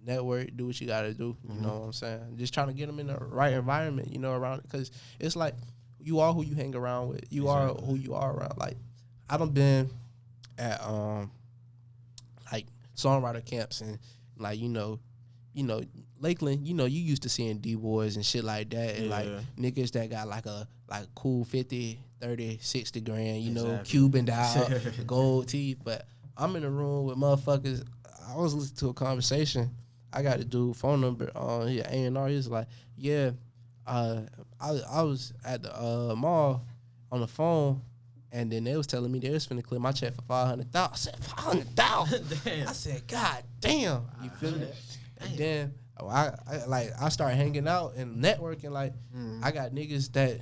network, do what you gotta do. You know what I'm saying? Just trying to get him in the right environment, you know, around because it's like you are who you hang around with. You are who you are around. Like I done been at like songwriter camps and like, you know, Lakeland, you know, you used to seeing D-boys and shit like that and like niggas that got like a cool 50, 30, 60 grand, you know, Cuban out, gold teeth. But I'm in the room with motherfuckers. I was listening to a conversation. I got the dude phone number on here, A&R. He was like, yeah, I was at the mall on the phone. And then they was telling me they was finna clear my check for $500,000. I said, $500,000? Damn. I said, God damn. You feel me? And then I started hanging out and networking. Like, I got niggas that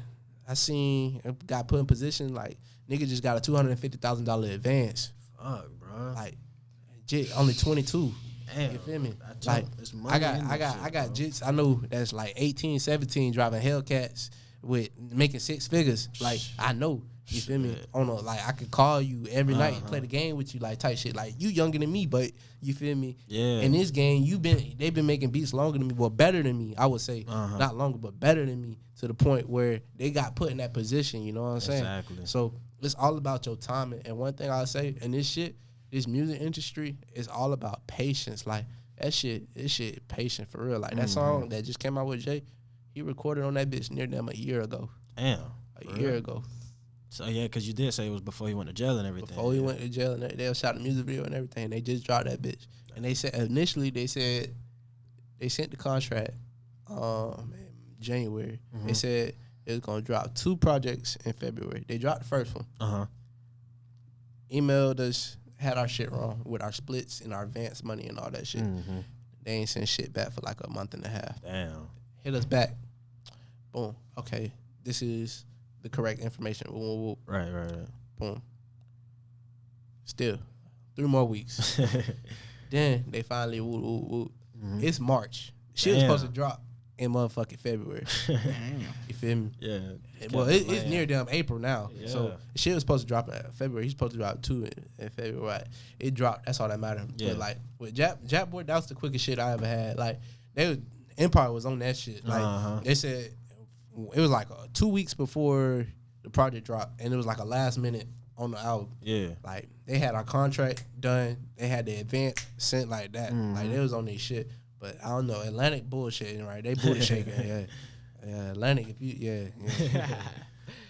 I seen got put in position. Like, nigga just got a $250,000 advance. Fuck, bro. Like, only 22. Damn. You feel me? Like, I got jits I know that's like 18, 17 driving Hellcats with making six figures. Like, I know. You feel me? On like I could call you every night, play the game with you, like type shit. Like you younger than me, but you feel me? Yeah. In this game, they've been making beats longer than me, well better than me. I would say not longer, but better than me to the point where they got put in that position. You know what I'm saying? Exactly. So it's all about your timing. And one thing I'll say, in this music industry is all about patience. Like this shit patient for real. Like that song that just came out with Jay, he recorded on that bitch near them a year ago. Damn. A year ago. So yeah, because you did say it was before he went to jail and everything. Before he went to jail and they shot the music video and everything. They just dropped that bitch. And they said initially they sent the contract in January. They said it was gonna drop 2 projects in February. They dropped the first one. Emailed us, had our shit wrong with our splits and our advance money and all that shit. They ain't sent shit back for like a month and a half. Damn. Hit us back. Boom. Okay. This is the correct information. Right. Boom. Still, 3 more weeks. Then they finally It's March. Shit was supposed to drop in motherfucking February. You feel me? Yeah. Well, it's near damn April now. Yeah. So shit was supposed to drop in February. He's supposed to drop 2 in February. It dropped. That's all that mattered. Yeah. But like with Jap Boy, that was the quickest shit I ever had. Like Empire was on that shit. Like they said it was like 2 weeks before the project dropped, and it was like a last minute on the album. Yeah. Like they had our contract done, they had the advance sent like that. Like they was on their shit. But I don't know, Atlantic bullshitting, right? They booty shaking. Yeah, Atlantic. If you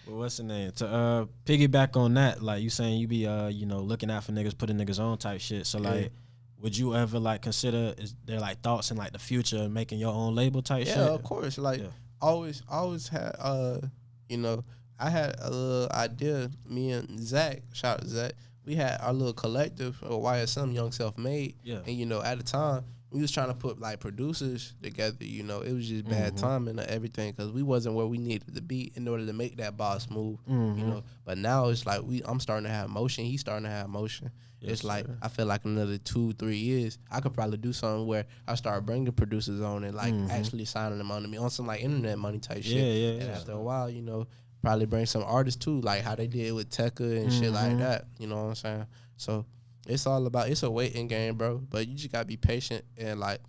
Well, what's the name? To piggyback on that, like you saying you be looking out for niggas, putting niggas on type shit. So like, would you ever like consider, is there like thoughts in like the future making your own label type shit? Yeah, of course. Like always had I had a little idea, me and Zach, shout out to Zach, we had our little collective, YSM, Young Self-Made. Yeah. And, at the time, we was trying to put, like, producers together, It was just bad timing and everything because we wasn't where we needed to be in order to make that boss move, But now it's like I'm starting to have motion. He's starting to have motion. Yes, it's like, I feel like another 2-3 years, I could probably do something where I start bringing producers on and, like, actually signing them on to me on some, like, internet money type shit. Yeah. And after a while, probably bring some artists too, like how they did with Tekka and shit like that. You know what I'm saying? So it's all about, it's a waiting game, bro. But you just gotta be patient and like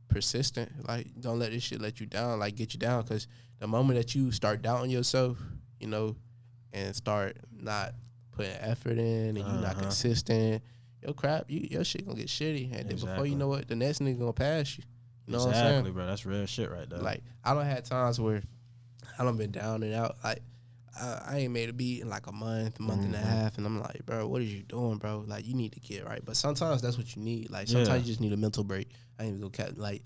persistent. Like don't let this shit let you down, like get you down. Cause the moment that you start doubting yourself, and start not putting effort in and you're not consistent, your shit gonna get shitty. And then before you know what, the next nigga gonna pass you. You know what I'm saying? Exactly, bro. That's real shit right there. Like I don't have times where I done been down and out. Like I ain't made a beat in like a month and a half, and I'm like, bro, what are you doing, bro? Like you need to get right. But sometimes that's what you need. Like sometimes you just need a mental break. I ain't even gonna like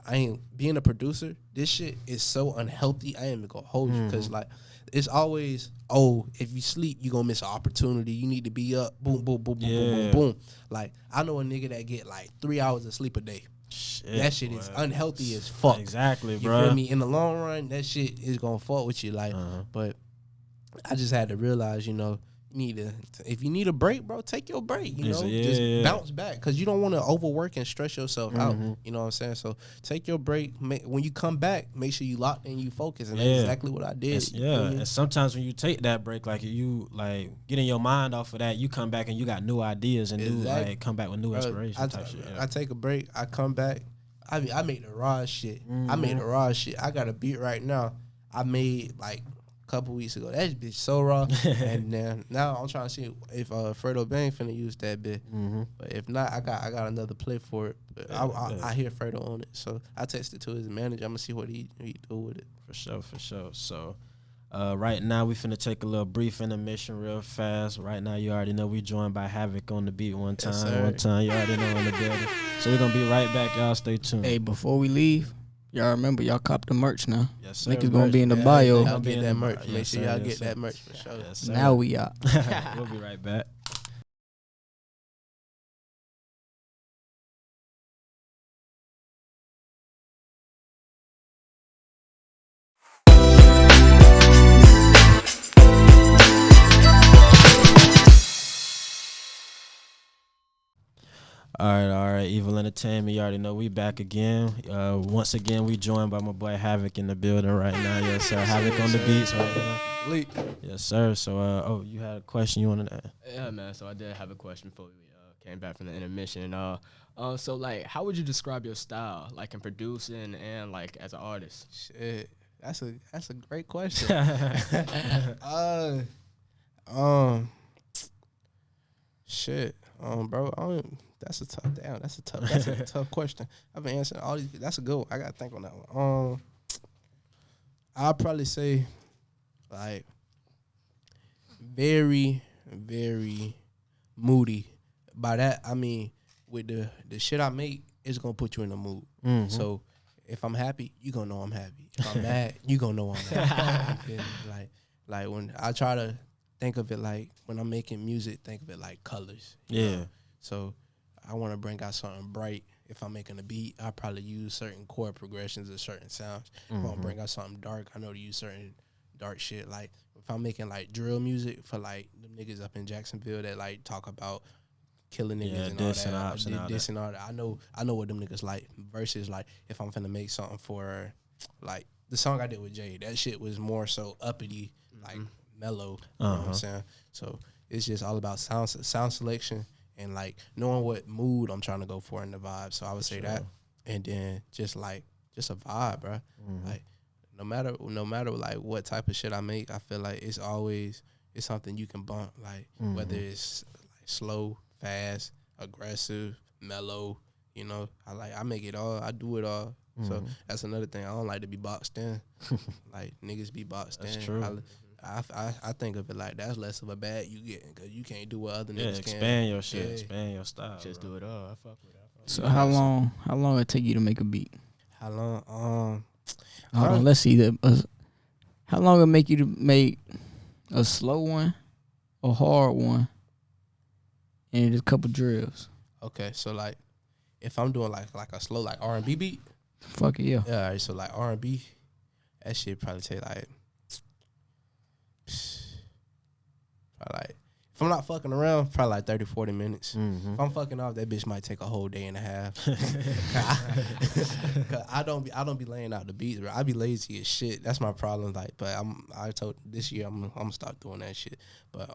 I ain't being a producer. This shit is so unhealthy. I ain't even gonna hold you because like it's always if you sleep you gonna miss an opportunity. You need to be up. Boom, boom, boom, boom, boom, boom, boom. Like I know a nigga that get like 3 hours of sleep a day. That shit is unhealthy as fuck. Exactly, bro. You feel me? In the long run, that shit is gonna fuck with you. Like, but I just had to realize, you know, if you need a break, bro, take your break. You know, just bounce back because you don't want to overwork and stress yourself out. You know what I'm saying? So take your break. When you come back, make sure you locked in, you focus, and that's exactly what I did. And sometimes when you take that break, like you like getting your mind off of that, you come back and you got new ideas and new like come back with new inspiration type shit. I take a break. I come back. I make the raw shit. I made the raw shit. I got a beat right now. I made like couple weeks ago. That bitch so raw. And then now I'm trying to see if Fredo Bang finna use that bit. But if not, I got another play for it. But I hear Fredo on it. So I texted to his manager. I'm gonna see what he do with it. For sure. So right now we finna take a little brief intermission real fast. Right now you already know we joined by Havok on the beat one time. You already know in the building. So we're gonna be right back, y'all. Stay tuned. Hey, before we leave, y'all remember, y'all cop the merch now. Yes, sir. Link is going to be in the bio. Y'all get that merch. Make sure y'all get that merch for sure. Yes, sir. Now we out. We'll be right back. All right. Evil Entertainment, you already know we back again. Once again, we joined by my boy Havok in the building right now. Yes, sir. Havokondabeatz right now. Yes, sir. So, you had a question you wanted to ask? Yeah, man. So I did have a question before we came back from the intermission. So like, how would you describe your style, like in producing and like as an artist? Shit, that's a great question. Bro, that's a tough question. I've been answering all these. That's a good one. I gotta think on that one. I'll probably say like very, very moody. By that I mean with the shit I make, it's gonna put you in a mood. So if I'm happy, you gonna know I'm happy. If I'm mad, you gonna know I'm mad. Like when I try to think of it like when I'm making music, think of it like colors. You know? So I want to bring out something bright. If I'm making a beat, I probably use certain chord progressions or certain sounds. If I want to bring out something dark, I know to use certain dark shit. Like if I'm making like drill music for like them niggas up in Jacksonville that like talk about killing niggas and all that. I know what them niggas like. Versus like if I'm finna make something for like the song I did with Jay, that shit was more so uppity, like mellow. You know what I'm saying? So it's just all about sound selection. And like knowing what mood I'm trying to go for in the vibe. So I would say that. And then just a vibe, bro. Like no matter like what type of shit I make, I feel like it's something you can bump. Like whether it's like slow, fast, aggressive, mellow, you know. I make it all. I do it all. So that's another thing. I don't like to be boxed in. Like niggas be boxed in. That's true. I think of it like that's less of a bad you getting because you can't do what other niggas can. Expand your shit, expand your style. Just do it all. I fuck with that. So how long it take you to make a beat? How long? Hold on, let's see how long it make you to make a slow one, a hard one, and a couple drills. Okay, so like if I'm doing like a slow like R&B beat, fuck it, yeah. Yeah, all right, so like R&B, that shit probably take like if I'm not fucking around, probably like 30, 40 minutes. If I'm fucking off, that bitch might take a whole day and a half. Cause I don't be laying out the beats, bro. I be lazy as shit. That's my problem. Like, but I told this year I'm gonna stop doing that shit. But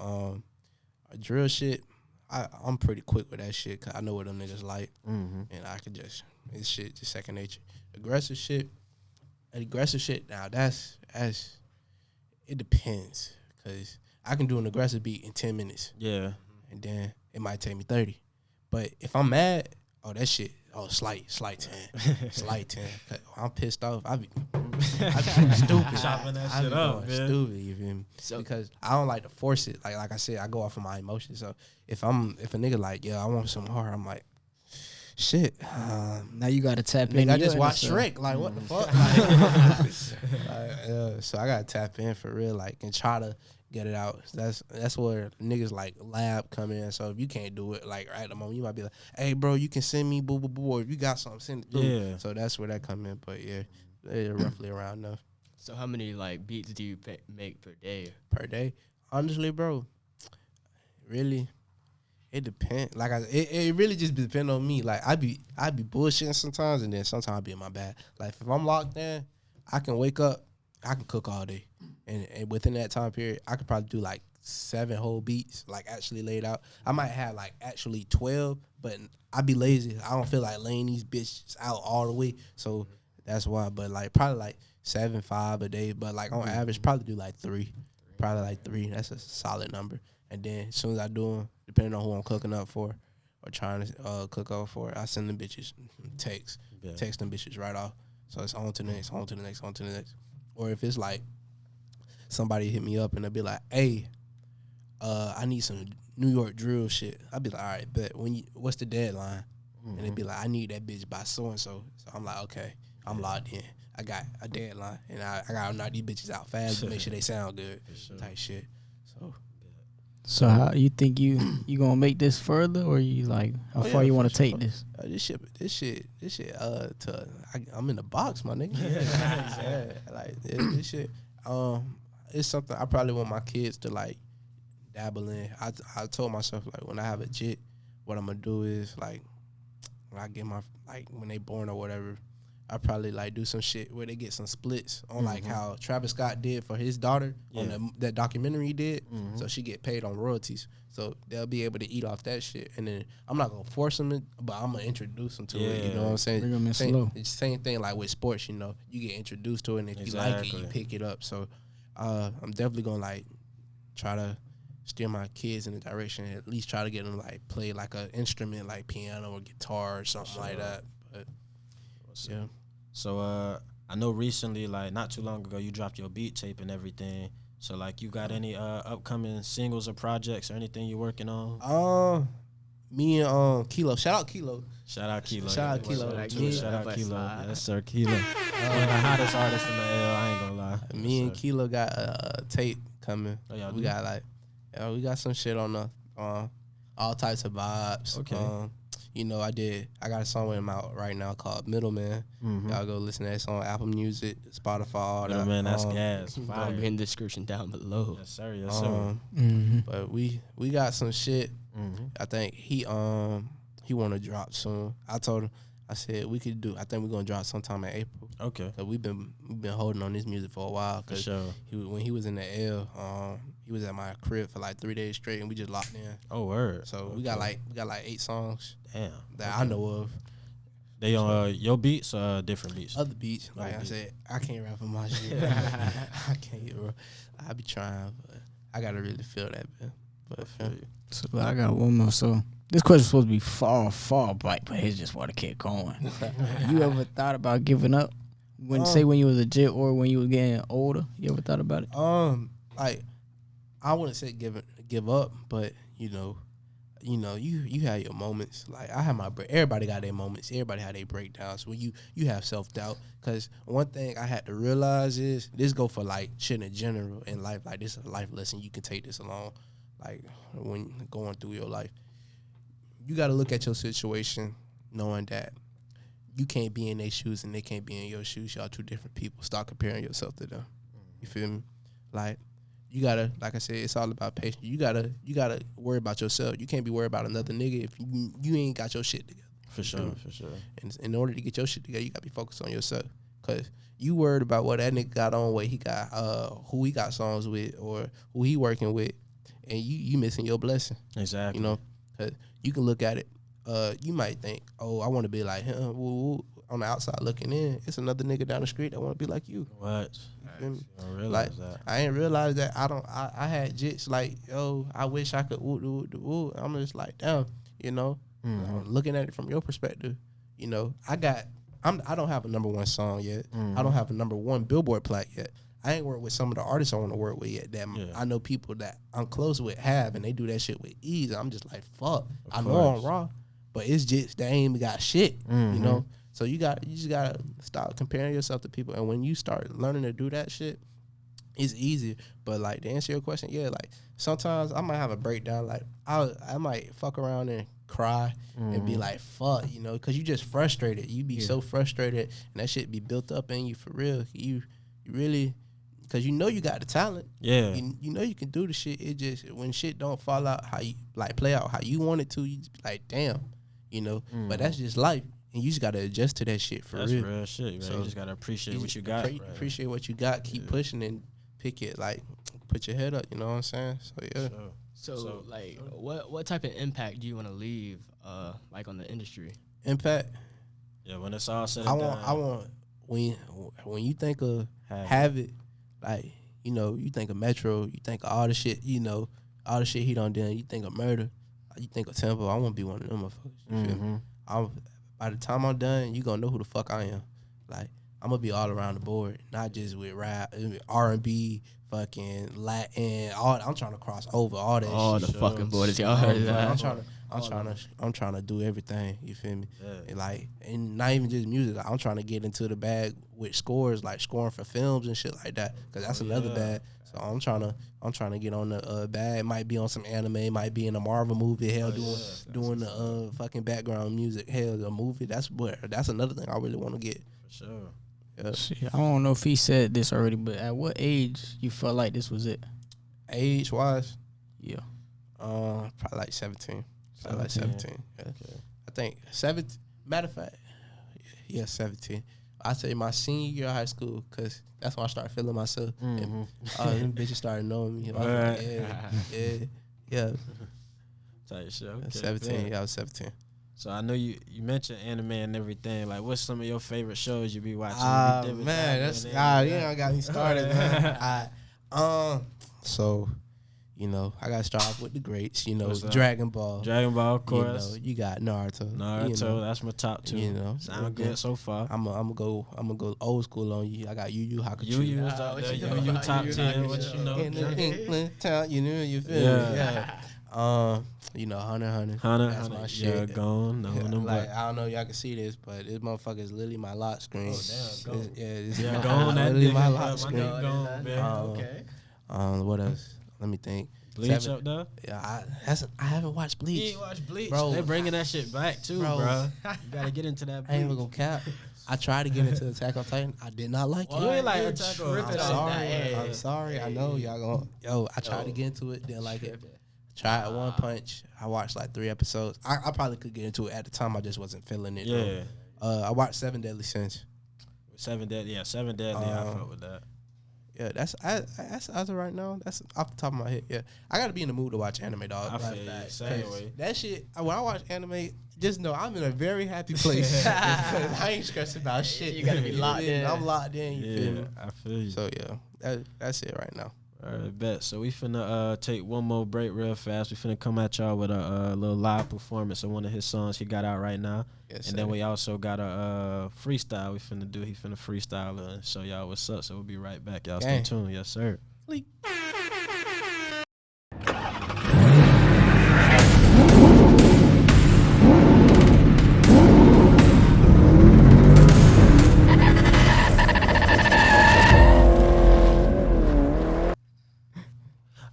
drill shit, I'm pretty quick with that shit. Cause I know what them niggas like, and I could it's shit just second nature. Aggressive shit. Now that's it depends. Cause I can do an aggressive beat in 10 minutes. Yeah. And then it might take me 30. But if I'm mad, that shit, slight 10. Slight 10. I'm pissed off. I be stupid. Chopping that shit up, man. Stupid, you feel me? So, because I don't like to force it. Like I said, I go off of my emotions. So if a nigga like, yeah, I want some hard, I'm like, Shit. Now you gotta tap in. Nigga, I just watched Shrek. Like, what the fuck? So I gotta tap in for real, like, and try to get it out. That's where niggas like lab come in. So if you can't do it, like right at the moment, you might be like, "Hey, bro, you can send me boo boo boo." Or if you got something, send it through. Yeah. So that's where that come in. But yeah, they're roughly around enough. So how many like beats do you make per day? Per day, honestly, bro. Really, it depends. Like it really just depend on me. Like I be bullshitting sometimes, and then sometimes I be in my bag. Like if I'm locked in, I can wake up, I can cook all day, and within that time period, I could probably do like 7 whole beats, like actually laid out. I might have like actually 12, but I be lazy. I don't feel like laying these bitches out all the way, so that's why. But like probably like 7, 5 a day, but like on average, probably do like 3. Probably like 3. That's a solid number. And then as soon as I do them, depending on who I'm cooking up for or trying to cook up for, I send them bitches text them bitches right off. So it's on to the next, on to the next, on to the next. Or if it's like somebody hit me up and they'll be like, "Hey, I need some New York drill shit." I'll be like, "All right, bet. What's the deadline?" And they'd be like, "I need that bitch by so and so." So I'm like, "Okay, I'm locked in. I got a deadline, and I gotta knock these bitches out fast to make sure they sound good." Type shit. So how you think you gonna make this further, or you like how far you want to take this? This shit. I'm in the box, my nigga. Yeah, like this shit. It's something I probably want my kids to like dabble in. I told myself like when I have a jit, what I'm gonna do is like when I get my like when they born or whatever, I probably like do some shit where they get some splits on like how Travis Scott did for his daughter on that documentary he did. So she get paid on royalties. So they'll be able to eat off that shit. And then I'm not gonna force them, but I'm gonna introduce them to it. You know what I'm saying? Bring them in slow. It's the same thing like with sports. You know, you get introduced to it, and if you like it, you pick it up. So I'm definitely gonna like try to steer my kids in the direction. At least try to get them like play like an instrument like piano or guitar or something like that. But yeah. So I know recently, like not too long ago, you dropped your beat tape and everything. So like, you got any upcoming singles or projects or anything you're working on? Me and Kilo. Shout out Kilo. Shout out Kilo. Shout out Kilo. Shout out Kilo. Yes, sir, Kilo. One of the hottest artists in the L. I ain't gonna lie. Me and Kilo got a tape coming. Oh, we got like, we got some shit on the all types of vibes. Okay. You know, I got a song with him out right now called Middleman. Y'all go listen to that song, Apple Music, Spotify, all that. Man, that's gas. Fire. Be in the description down below. Yes, sir. Yes, sir. But we got some shit. I think he want to drop soon. I told him, I said we could do. I think we're gonna drop sometime in April. Okay. Cause we've been holding on this music for a while. Cause when he was in the L, he was at my crib for like 3 days straight, and we just locked in. Oh, word. So we got like 8 songs. Damn. That I know of. They on your beats or different beats? Other beats. Like I said, I can't rap on my shit. I can't, bro. I be trying, but I gotta really feel that, man. But so I got one more. So this question's supposed to be far back, but it's just want to keep going. You ever thought about giving up? Say when you was a jit or when you was getting older, you ever thought about it? Like I wouldn't say give up, but you have your moments. Like I have everybody got their moments. Everybody had their breakdowns when you have self-doubt. Because one thing I had to realize is this go for like shit in general in life. Like this is a life lesson. You can take this along. Like when going through your life, you got to look at your situation knowing that you can't be in their shoes and they can't be in your shoes. Y'all 2 different people. Start comparing yourself to them. You feel me? Like you gotta, like I said, it's all about patience. You gotta worry about yourself. You can't be worried about another nigga if you ain't got your shit together. For sure. And in order to get your shit together, you gotta be focused on yourself. Cause you worried about what that nigga got on, what he got, who he got songs with, or who he working with, and you missing your blessing. Exactly. You know, cause you can look at it. You might think, oh, I want to be like him. Woo. On the outside looking in, it's another nigga down the street that want to be like you. What? You feel me? I don't realize that. I ain't realized that. I had jits like, yo, I wish I could woo. I'm just like, damn, you know. Looking at it from your perspective, you know, I don't have a number 1 song yet. I don't have a number 1 Billboard plaque yet. I ain't worked with some of the artists I want to work with yet. That I know people that I'm close with have, and they do that shit with ease. I'm just like, fuck. I know I'm raw, but it's just they ain't even got shit, you know. So you just gotta stop comparing yourself to people, and when you start learning to do that shit, it's easier. But like to answer your question, yeah, like sometimes I might have a breakdown. Like I might fuck around and cry and be like, fuck, you know, because you just frustrated. You be so frustrated, and that shit be built up in you for real. You really, because you know you got the talent. Yeah. You know you can do the shit. It just, when shit don't fall out how you, like play out how you want it to, you just be like, damn, you know. But that's just life. And you just got to adjust to that shit for real. That's real shit, man. So you just got to appreciate what you got. Appreciate what you got. Keep pushing and pick it, like, put your head up, you know what I'm saying? So, yeah. Sure. So like, what type of impact do you want to leave, like, on the industry? Impact? Yeah, when it's all said and done. I want, when you think of Havok, like, you know, you think of Metro, you think of all the shit, you know, all the shit he done, you think of Murder, you think of Tempo. I want to be one of them motherfuckers. You feel me? By the time I'm done, you gonna know who the fuck I am. Like, I'm gonna be all around the board, not just with rap, R&B, fucking Latin. I'm trying to cross over all that. All shit. the fucking borders, y'all heard that. I'm trying to do everything. You feel me? Yeah. And like, and not even just music. I'm trying to get into the bag with scores, like scoring for films and shit like that. Cause that's another bag. So I'm trying to get on the bag. Might be on some anime. Might be in a Marvel movie. Hell, doing the fucking background music. Hell, a movie. That's another thing I really want to get. For sure. Yeah. Shit, I don't know if he said this already, but at what age you felt like this was it? Age wise, Yeah. probably like 17. Probably like 17. Yeah. Okay. I think 17. Matter of fact, yeah, 17. I say my senior year of high school, cause that's when I started feeling myself. And them bitches started knowing me. Like, yeah. Type shit. Okay, 17. Yeah, I was 17. So I know you mentioned anime and everything. Like, what's some of your favorite shows you be watching? Man, that's you got me started, man. So, you know, I gotta start off with the greats. You know, Dragon Ball. Dragon Ball, of course. You know, you got Naruto. Naruto, you know, that's my top two. You know, sound good so far. I'm gonna go old school on you. I got Yu Yu Hakusho. Yu Yu top 10. What you know? In the England town, you know, you feel me? Yeah. You know, Hunter. That's my shit. Yeah, gone. No, like, I don't know if y'all can see this, but this motherfucker is literally my lock screen. Oh, damn, yeah, gone. Literally my lock screen. Okay. What else? Let me think. Bleach up there? Yeah, I haven't watched Bleach. You ain't watched Bleach? Bro, they bringing that shit back too, bro. You gotta get into that Bleach. I ain't even gonna cap. I tried to get into Attack on Titan. I did not like it. You ain't like Attack on Titan. I'm sorry. I know y'all gonna. I tried to get into it. Didn't like it. Tried One Punch. I watched like 3 episodes. I probably could get into it at the time. I just wasn't feeling it. Yeah. I watched 7 Deadly Sins. 7 Deadly. I fuck with that. Yeah, that's as of right now. That's off the top of my head. Yeah, I gotta be in the mood to watch anime, dog. I feel you. Same way. That shit. When I watch anime, just know I'm in a very happy place. I ain't stressing about shit. You gotta be locked in. I'm locked in. You feel me? I feel you. So yeah, that's it right now. All right, bet. So we finna take one more break real fast. We finna come at y'all with a little live performance of one of his songs he got out right now. Yes, and then we also got a freestyle he finna freestyle and show y'all what's up. So we'll be right back. Y'all stay tuned. Yes, sir.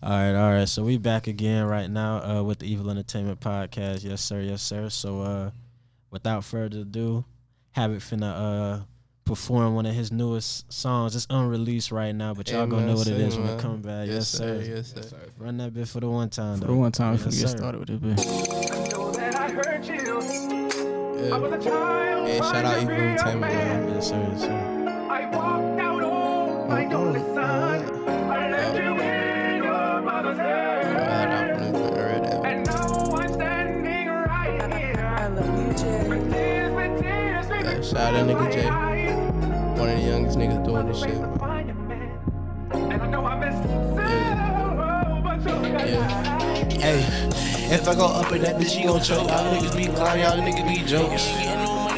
All right. So we back again right now with the Evol Entertainment Podcast. Yes, sir. So without further ado, Havok finna perform one of his newest songs. It's unreleased right now, but y'all gonna know what it is when it come back. Yes, sir. Yes, sir. Run that bit for the one time, though. For the one time, yes, we get started with this bit. Yeah, shout out Evol Entertainment. Yes, sir. I walked out on my only son. I left you in your mother's head. And now I'm standing right here. I love you, Jay. With tears, yeah, shout out that nigga Jay. One of the youngest niggas doing this shit. And I know I missed yeah. Hey, if I go up in that bitch, he gon' choke. Y'all niggas be clown, y'all niggas be jokes.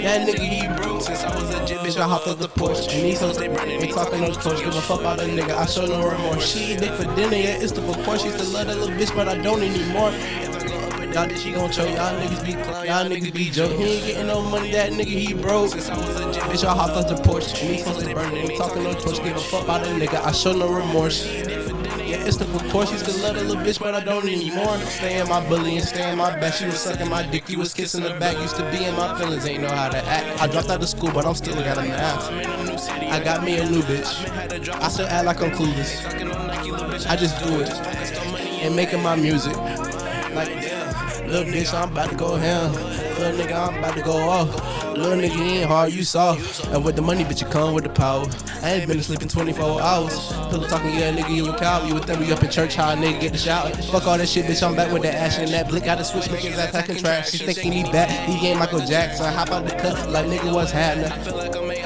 That nigga, he broke since I was a jit, bitch. I hopped up the porch. And these hoes, they running, they talking no torch. Give a fuck about a nigga, I show no remorse. She eat dick for dinner, yeah, it's the for porn. She used to love that little bitch, but I don't anymore. If I go up in Y'all this shit gon' choke. Y'all niggas be clown. Y'all niggas be joke. He ain't getting no money. That nigga he broke. Since I was a jit, bitch, I hopped off the porch. And he supposed to burn it. Ain't talking no torch. Give a fuck about a nigga. I show no remorse. Yeah, it's the proportions. Cause love that little bitch, but I don't anymore. Stay in my bully and stay in my back. She was sucking my dick. You was kissing the back. Used to be in my feelings. Ain't know how to act. I dropped out of school, but I'm still got a math. I got me a new bitch. I still act like I'm clueless. I just do it. And making my music. Like, little bitch, I'm about to go ham. Little nigga, I'm about to go off. Little nigga, you ain't hard, you soft. And with the money, bitch, you come with the power. I ain't been sleeping 24 hours. Pillow talking, yeah, nigga, you a cow. You would think we up in church, how a nigga get the shower. Fuck all that shit, bitch, I'm back with that action and that blick. Got the switch, niggas that's hacking trash. She thinking he back, he ain't Michael Jackson. Hop out the cut, like nigga, what's happening?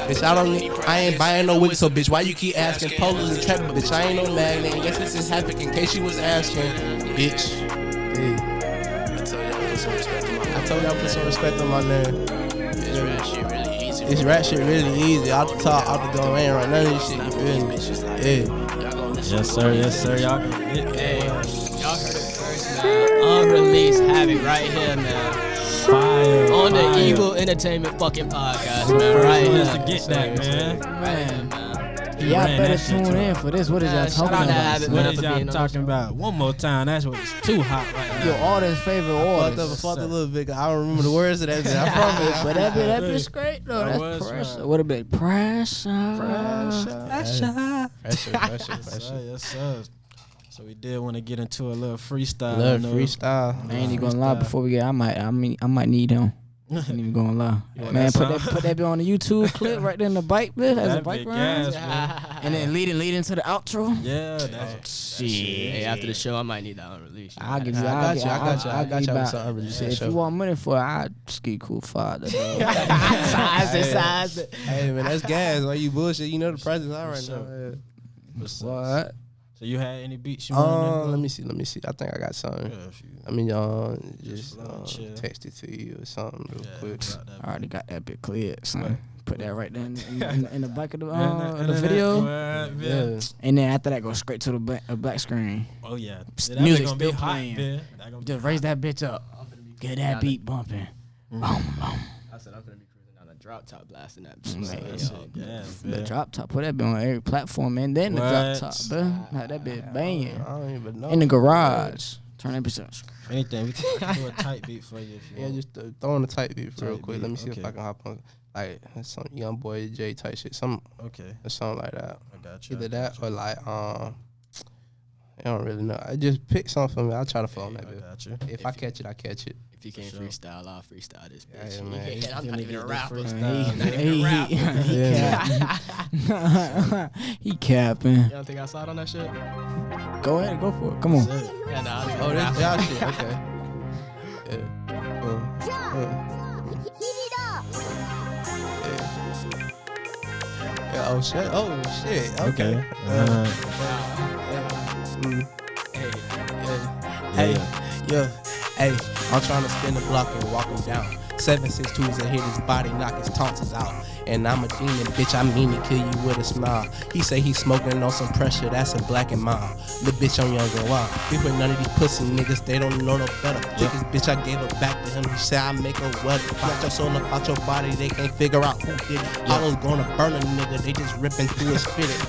Bitch, I ain't buying no wigs, so bitch, why you keep asking? Polos and trap, bitch, I ain't no magnet. Guess this is Havok in case you was asking, bitch. Hey. I told y'all put some respect on my name. This rap shit really easy. Out the top, out the dome, ain't right none of this shit. You feel me? Yeah. Yes, sir. Yes, sir. Y'all can get it. Hey, y'all heard it first, man. Unreleased Havok right here, man. Fire. On the Evol Entertainment fucking podcast, man. Right here. To get that, man. Man. Y'all better tune in for this. What is y'all Shout talking out to about? Havok, What man, is for y'all being on talking the about? One more time. That's what it's too hot right now. Your artist favorite artist. Fucked up a little bit. I don't remember the words of that bit. I promise. But that bit's great though. That That's was pressure. right. What a bit pressure. Pressure. Yes, sir. So we did want to get into a little freestyle. Love you know? freestyle. I ain't even gonna lie. Before we get, I might need him. I ain't even gonna lie. Man, put that bit on the YouTube clip right there in the bike bit as a That bike big ride. gas, And then lead into the outro. Yeah, that's Shit. Hey, after the show, I might need that unreleased. I'll give you. I got you I'll with give something unreleased. If you want money for it, I'll ski cool father. Size it. Hey man, that's gas. Why you bullshit? You know the price is high right now. What? So you had any beats you wanted? Let me see. I think I got something. I mean, just text it to you or something real quick. I already got that bit cleared, son. Put that right there in the back of the video. Yeah. And then after that, go straight to the black screen. Oh yeah, Music gonna still be hot, playing. man. Just raise that bitch up. Get that beat bumping. Boom, boom. I said I'm gonna be cruising down a drop top blasting that. The drop top, put that bit on every platform, and then the drop top, bro. Have that bit banging I don't even know. in the garage. Turn that bitch up. Anything, we can do a tight beat for you if you want. Just throw in a tight beat real Tight quick. beat, Let me see if okay. I can hop on like some young boy J type shit, something like that. I got you. Either that or like I don't really know. I just pick something for me. I'll try to flow on that bit. Got you. If I catch it, I catch it. If you can't freestyle, I'll freestyle this bitch. Yeah, man. I'm not even a rapper. He capping. You don't think I saw it on that shit? Go ahead, go for it. Come on. Yeah, nah, Oh, this y'all shit. Okay. Yeah. Oh shit. Okay. Hey, I'm trying to spin the block and walk him down. 762s and hit his body, knock his tonsils out. And I'm a demon, bitch, I mean to kill you with a smile. He say he's smoking on some pressure, that's a black and mild. The bitch I'm young and wild. People none of these pussy niggas, they don't know no better. This bitch, I gave her back to him, he said I make her wetter. Got your soul up out your body, they can't figure out who did it. I was gonna burn a nigga, they just ripping through his fitted.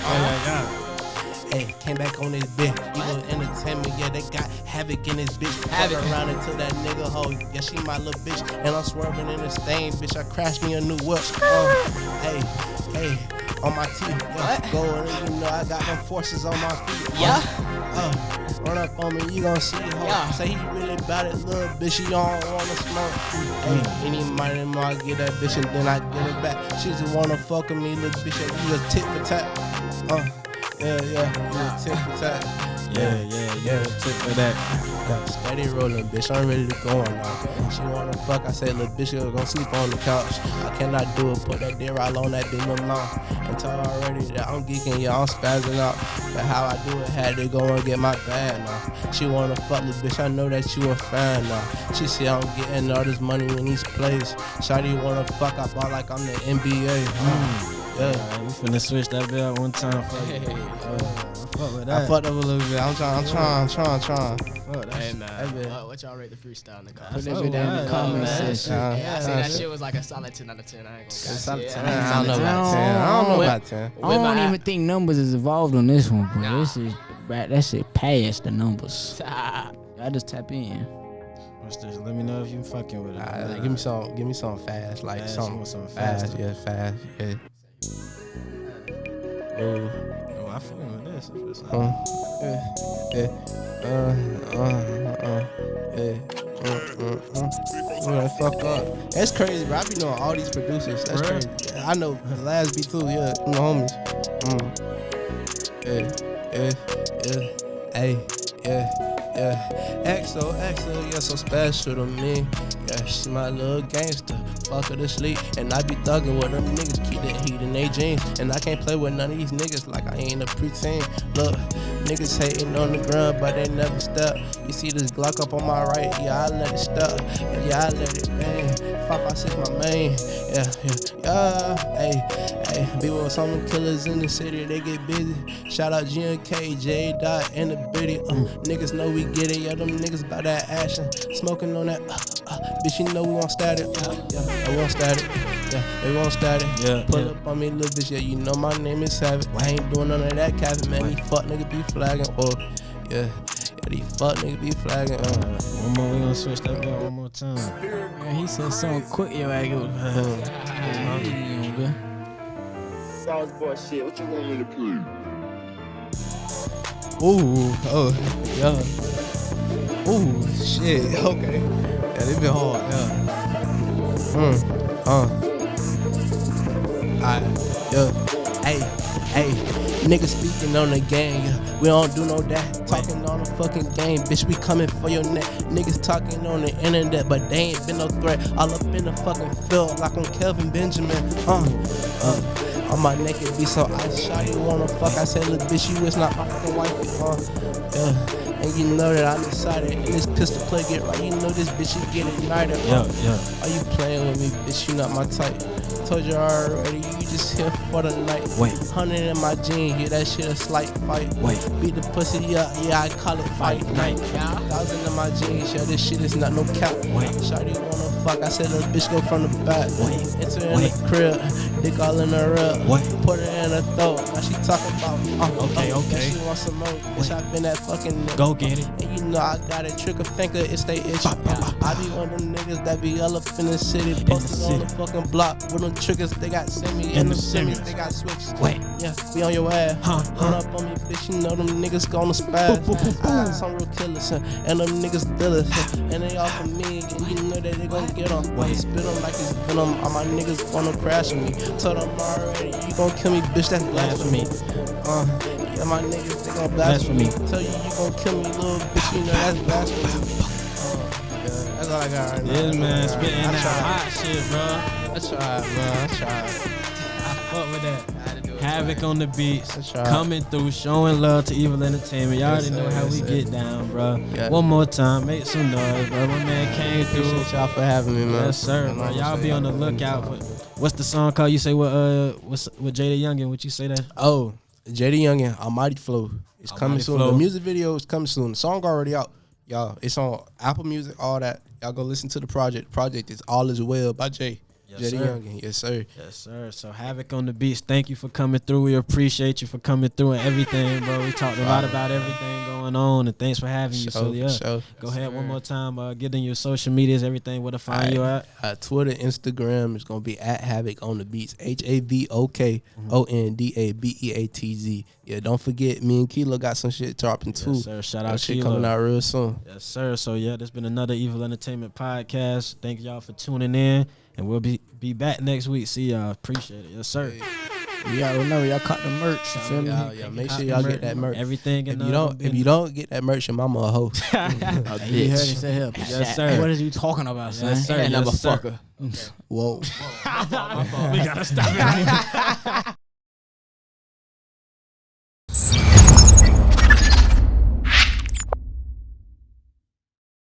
Hey, came back on this bitch. Evil Entertainment, yeah, they got Havok in this bitch. Havok around until that nigga hoe. Yeah, she my little bitch. And I'm swerving in the stain, bitch. I crashed me a new whip. Hey, on my teeth. Yeah, go and you know I got them forces on my feet. Yeah. Run up on me, you gon' see hoe. Yeah. Say he really about it, little bitch. She don't wanna smoke. Hey, any money more, I get that bitch and then I get it back. She just wanna fuck with me, little bitch. You just tit for tat. Yeah, tip for tat. Yeah, tip for that. Steady rolling, bitch, I'm ready to go on now. She wanna fuck, I said, little bitch, you gon' sleep on the couch. I cannot do it, put that dick right on that bitch, no mouth. And tell her already that I'm geeking, yeah, I'm spazzing out. But how I do it, had to go and get my bag now. She wanna fuck, little bitch, I know that you a fan now. She say I'm getting all this money in these plays. Shawty wanna fuck, I ball like I'm the NBA. Yeah, we finna switch that bit out one time for you. Fuck with that. I fucked up a little bit. I'm trying. Fuck fuck that. Hey shit. man, what y'all rate the freestyle in the Put comments? that shit down in the comment section. I see that shit was like a solid 10 out of 10. I ain't gonna Solid say 10. it. I don't know about 10. I don't know about 10. I don't even think numbers is involved on this one, bro. This is that shit past the numbers. I just tap in. What's this? Let me know if you fucking with it. Give me something fast, like Fast, something you want something fast. fast? Yeah, fast. Yeah. Oh, I fucking with this. Fuck up. That's crazy, bro. I be knowing all these producers. That's crazy. I know the last beat too. Yeah, the homies. XO, yeah, so special to me. Yeah, she my little gangster. Fuck her to sleep. And I be thugging with them niggas. Keep that heat in they jeans. And I can't play with none of these niggas like I ain't a preteen. Look, niggas hating on the ground, but they never step. You see this Glock up on my right? Yeah, I let it stop. Yeah, I let it bang. 556 my main. Yeah. Hey. Be with some of the killers in the city, they get busy. Shout out GNK, J Dot, and the Biddy. Niggas know we get it, yeah, them niggas about that action. Smoking on that, bitch, you know we won't start it. Yeah, we won't start it. Yeah, they won't start it. Yeah, Pull up on me, little bitch, yeah, you know my name is Havok. I ain't doing none of that capping, man. These fuck niggas be flagging, yeah, these fuck niggas be flagging. One more, we gonna switch that up one more time. Man, he said something quick, yo, I go. Sauce boy shit, what you want me to play? Shit, okay. Yeah, they been hard, Hey, niggas speaking on the gang, yeah. We don't do no that. Talking on the fucking game, bitch, we coming for your neck. Niggas talking on the internet, but they ain't been no threat. All up in the fucking field, like on Kelvin Benjamin. On my neck it be so ice. Shawty wanna fuck, I said, look, bitch, you is not my fucking wife. Yeah. And you know that I decided, and this pistol play get right. You know this bitch, you get ignited. Yeah. Are you playing with me, bitch? You not my type. Told you already, you just here for the night. Wait. 100 in my jeans, yeah, that shit a slight fight. Wait. Beat the pussy up, yeah, I call it fight night. 1,000 in my jeans, yeah, this shit is not no cap. Wait. Shawty wanna fuck, I said, little bitch, go from the back. Wait. Enter in the crib, dick all in her rib. Wait. Put her in her throat, now she talking about, Okay. Now she want some more, bitch, I been that fucking nigga. Go get it. And you know I got a trigger finger, it's they issue. I be one of them niggas that be all up in the city, posted on the fucking block with them triggers. They got semi and them semis, they got switches. Wait. Yeah, we on your ass. Run up on me, bitch, you know them niggas gonna spaz. I got some real killers, and them niggas dealers, and they all for me, and you know that they gon' get on. Wait. Spit them like it's venom, all my niggas gonna crash with me. Told them already, you gon' kill me, bitch, that's blasphemy. Yeah, my niggas, they gon' blasphemy. Tell you gon' kill me, little bitch, you know that's blasphemy. Yeah, that's all I got right now. Yeah, man, spitting that hot shit, bro. I tried, man. I fuck with that. Havok on the beats, right. coming through, showing love to Evol Entertainment. Y'all already know how we get down, bro. Yeah. One more time, make some noise, bro. My man came through. Appreciate y'all for having me, man. Yes, sir, bro. Y'all be on the lookout for. What's the song called? You say what's with Jada Youngin? What you say that? Oh, Jada Youngin, Almighty Flow. It's coming Almighty soon. Flow. The music video is coming soon. The song already out. Y'all, it's on Apple Music, all that. Y'all go listen to the project. The project is All Is Well by Jay. Yes, Jada sir. Youngin. Yes, sir. Yes, sir. So Havok on the beats. Thank you for coming through. We appreciate you for coming through and everything, bro. We talked a lot about everything going on, and thanks for having you. So yeah, go ahead one more time. Get in your social medias, everything. Where to find you at? Twitter, Instagram is gonna be at Havok on the beats. HAVOK ONDABEATZ. Yeah, don't forget, me and Kilo got some shit dropping too. Yes, sir. Shout out that shit Kilo. coming out real soon. Yes, sir. So yeah, this been another Evol Entertainment podcast. Thank y'all for tuning in, and we'll be back next week. See y'all. Appreciate it. Yes, sir. Y'all remember, y'all caught the merch. You feel me? Yeah, make sure y'all get that merch. Everything. If you don't get that merch, your mama a hoe. Hey, you heard it say here. Yes, sir. What is you talking about, son? Yes, sir. Yes, sir. Whoa. We gotta stop it.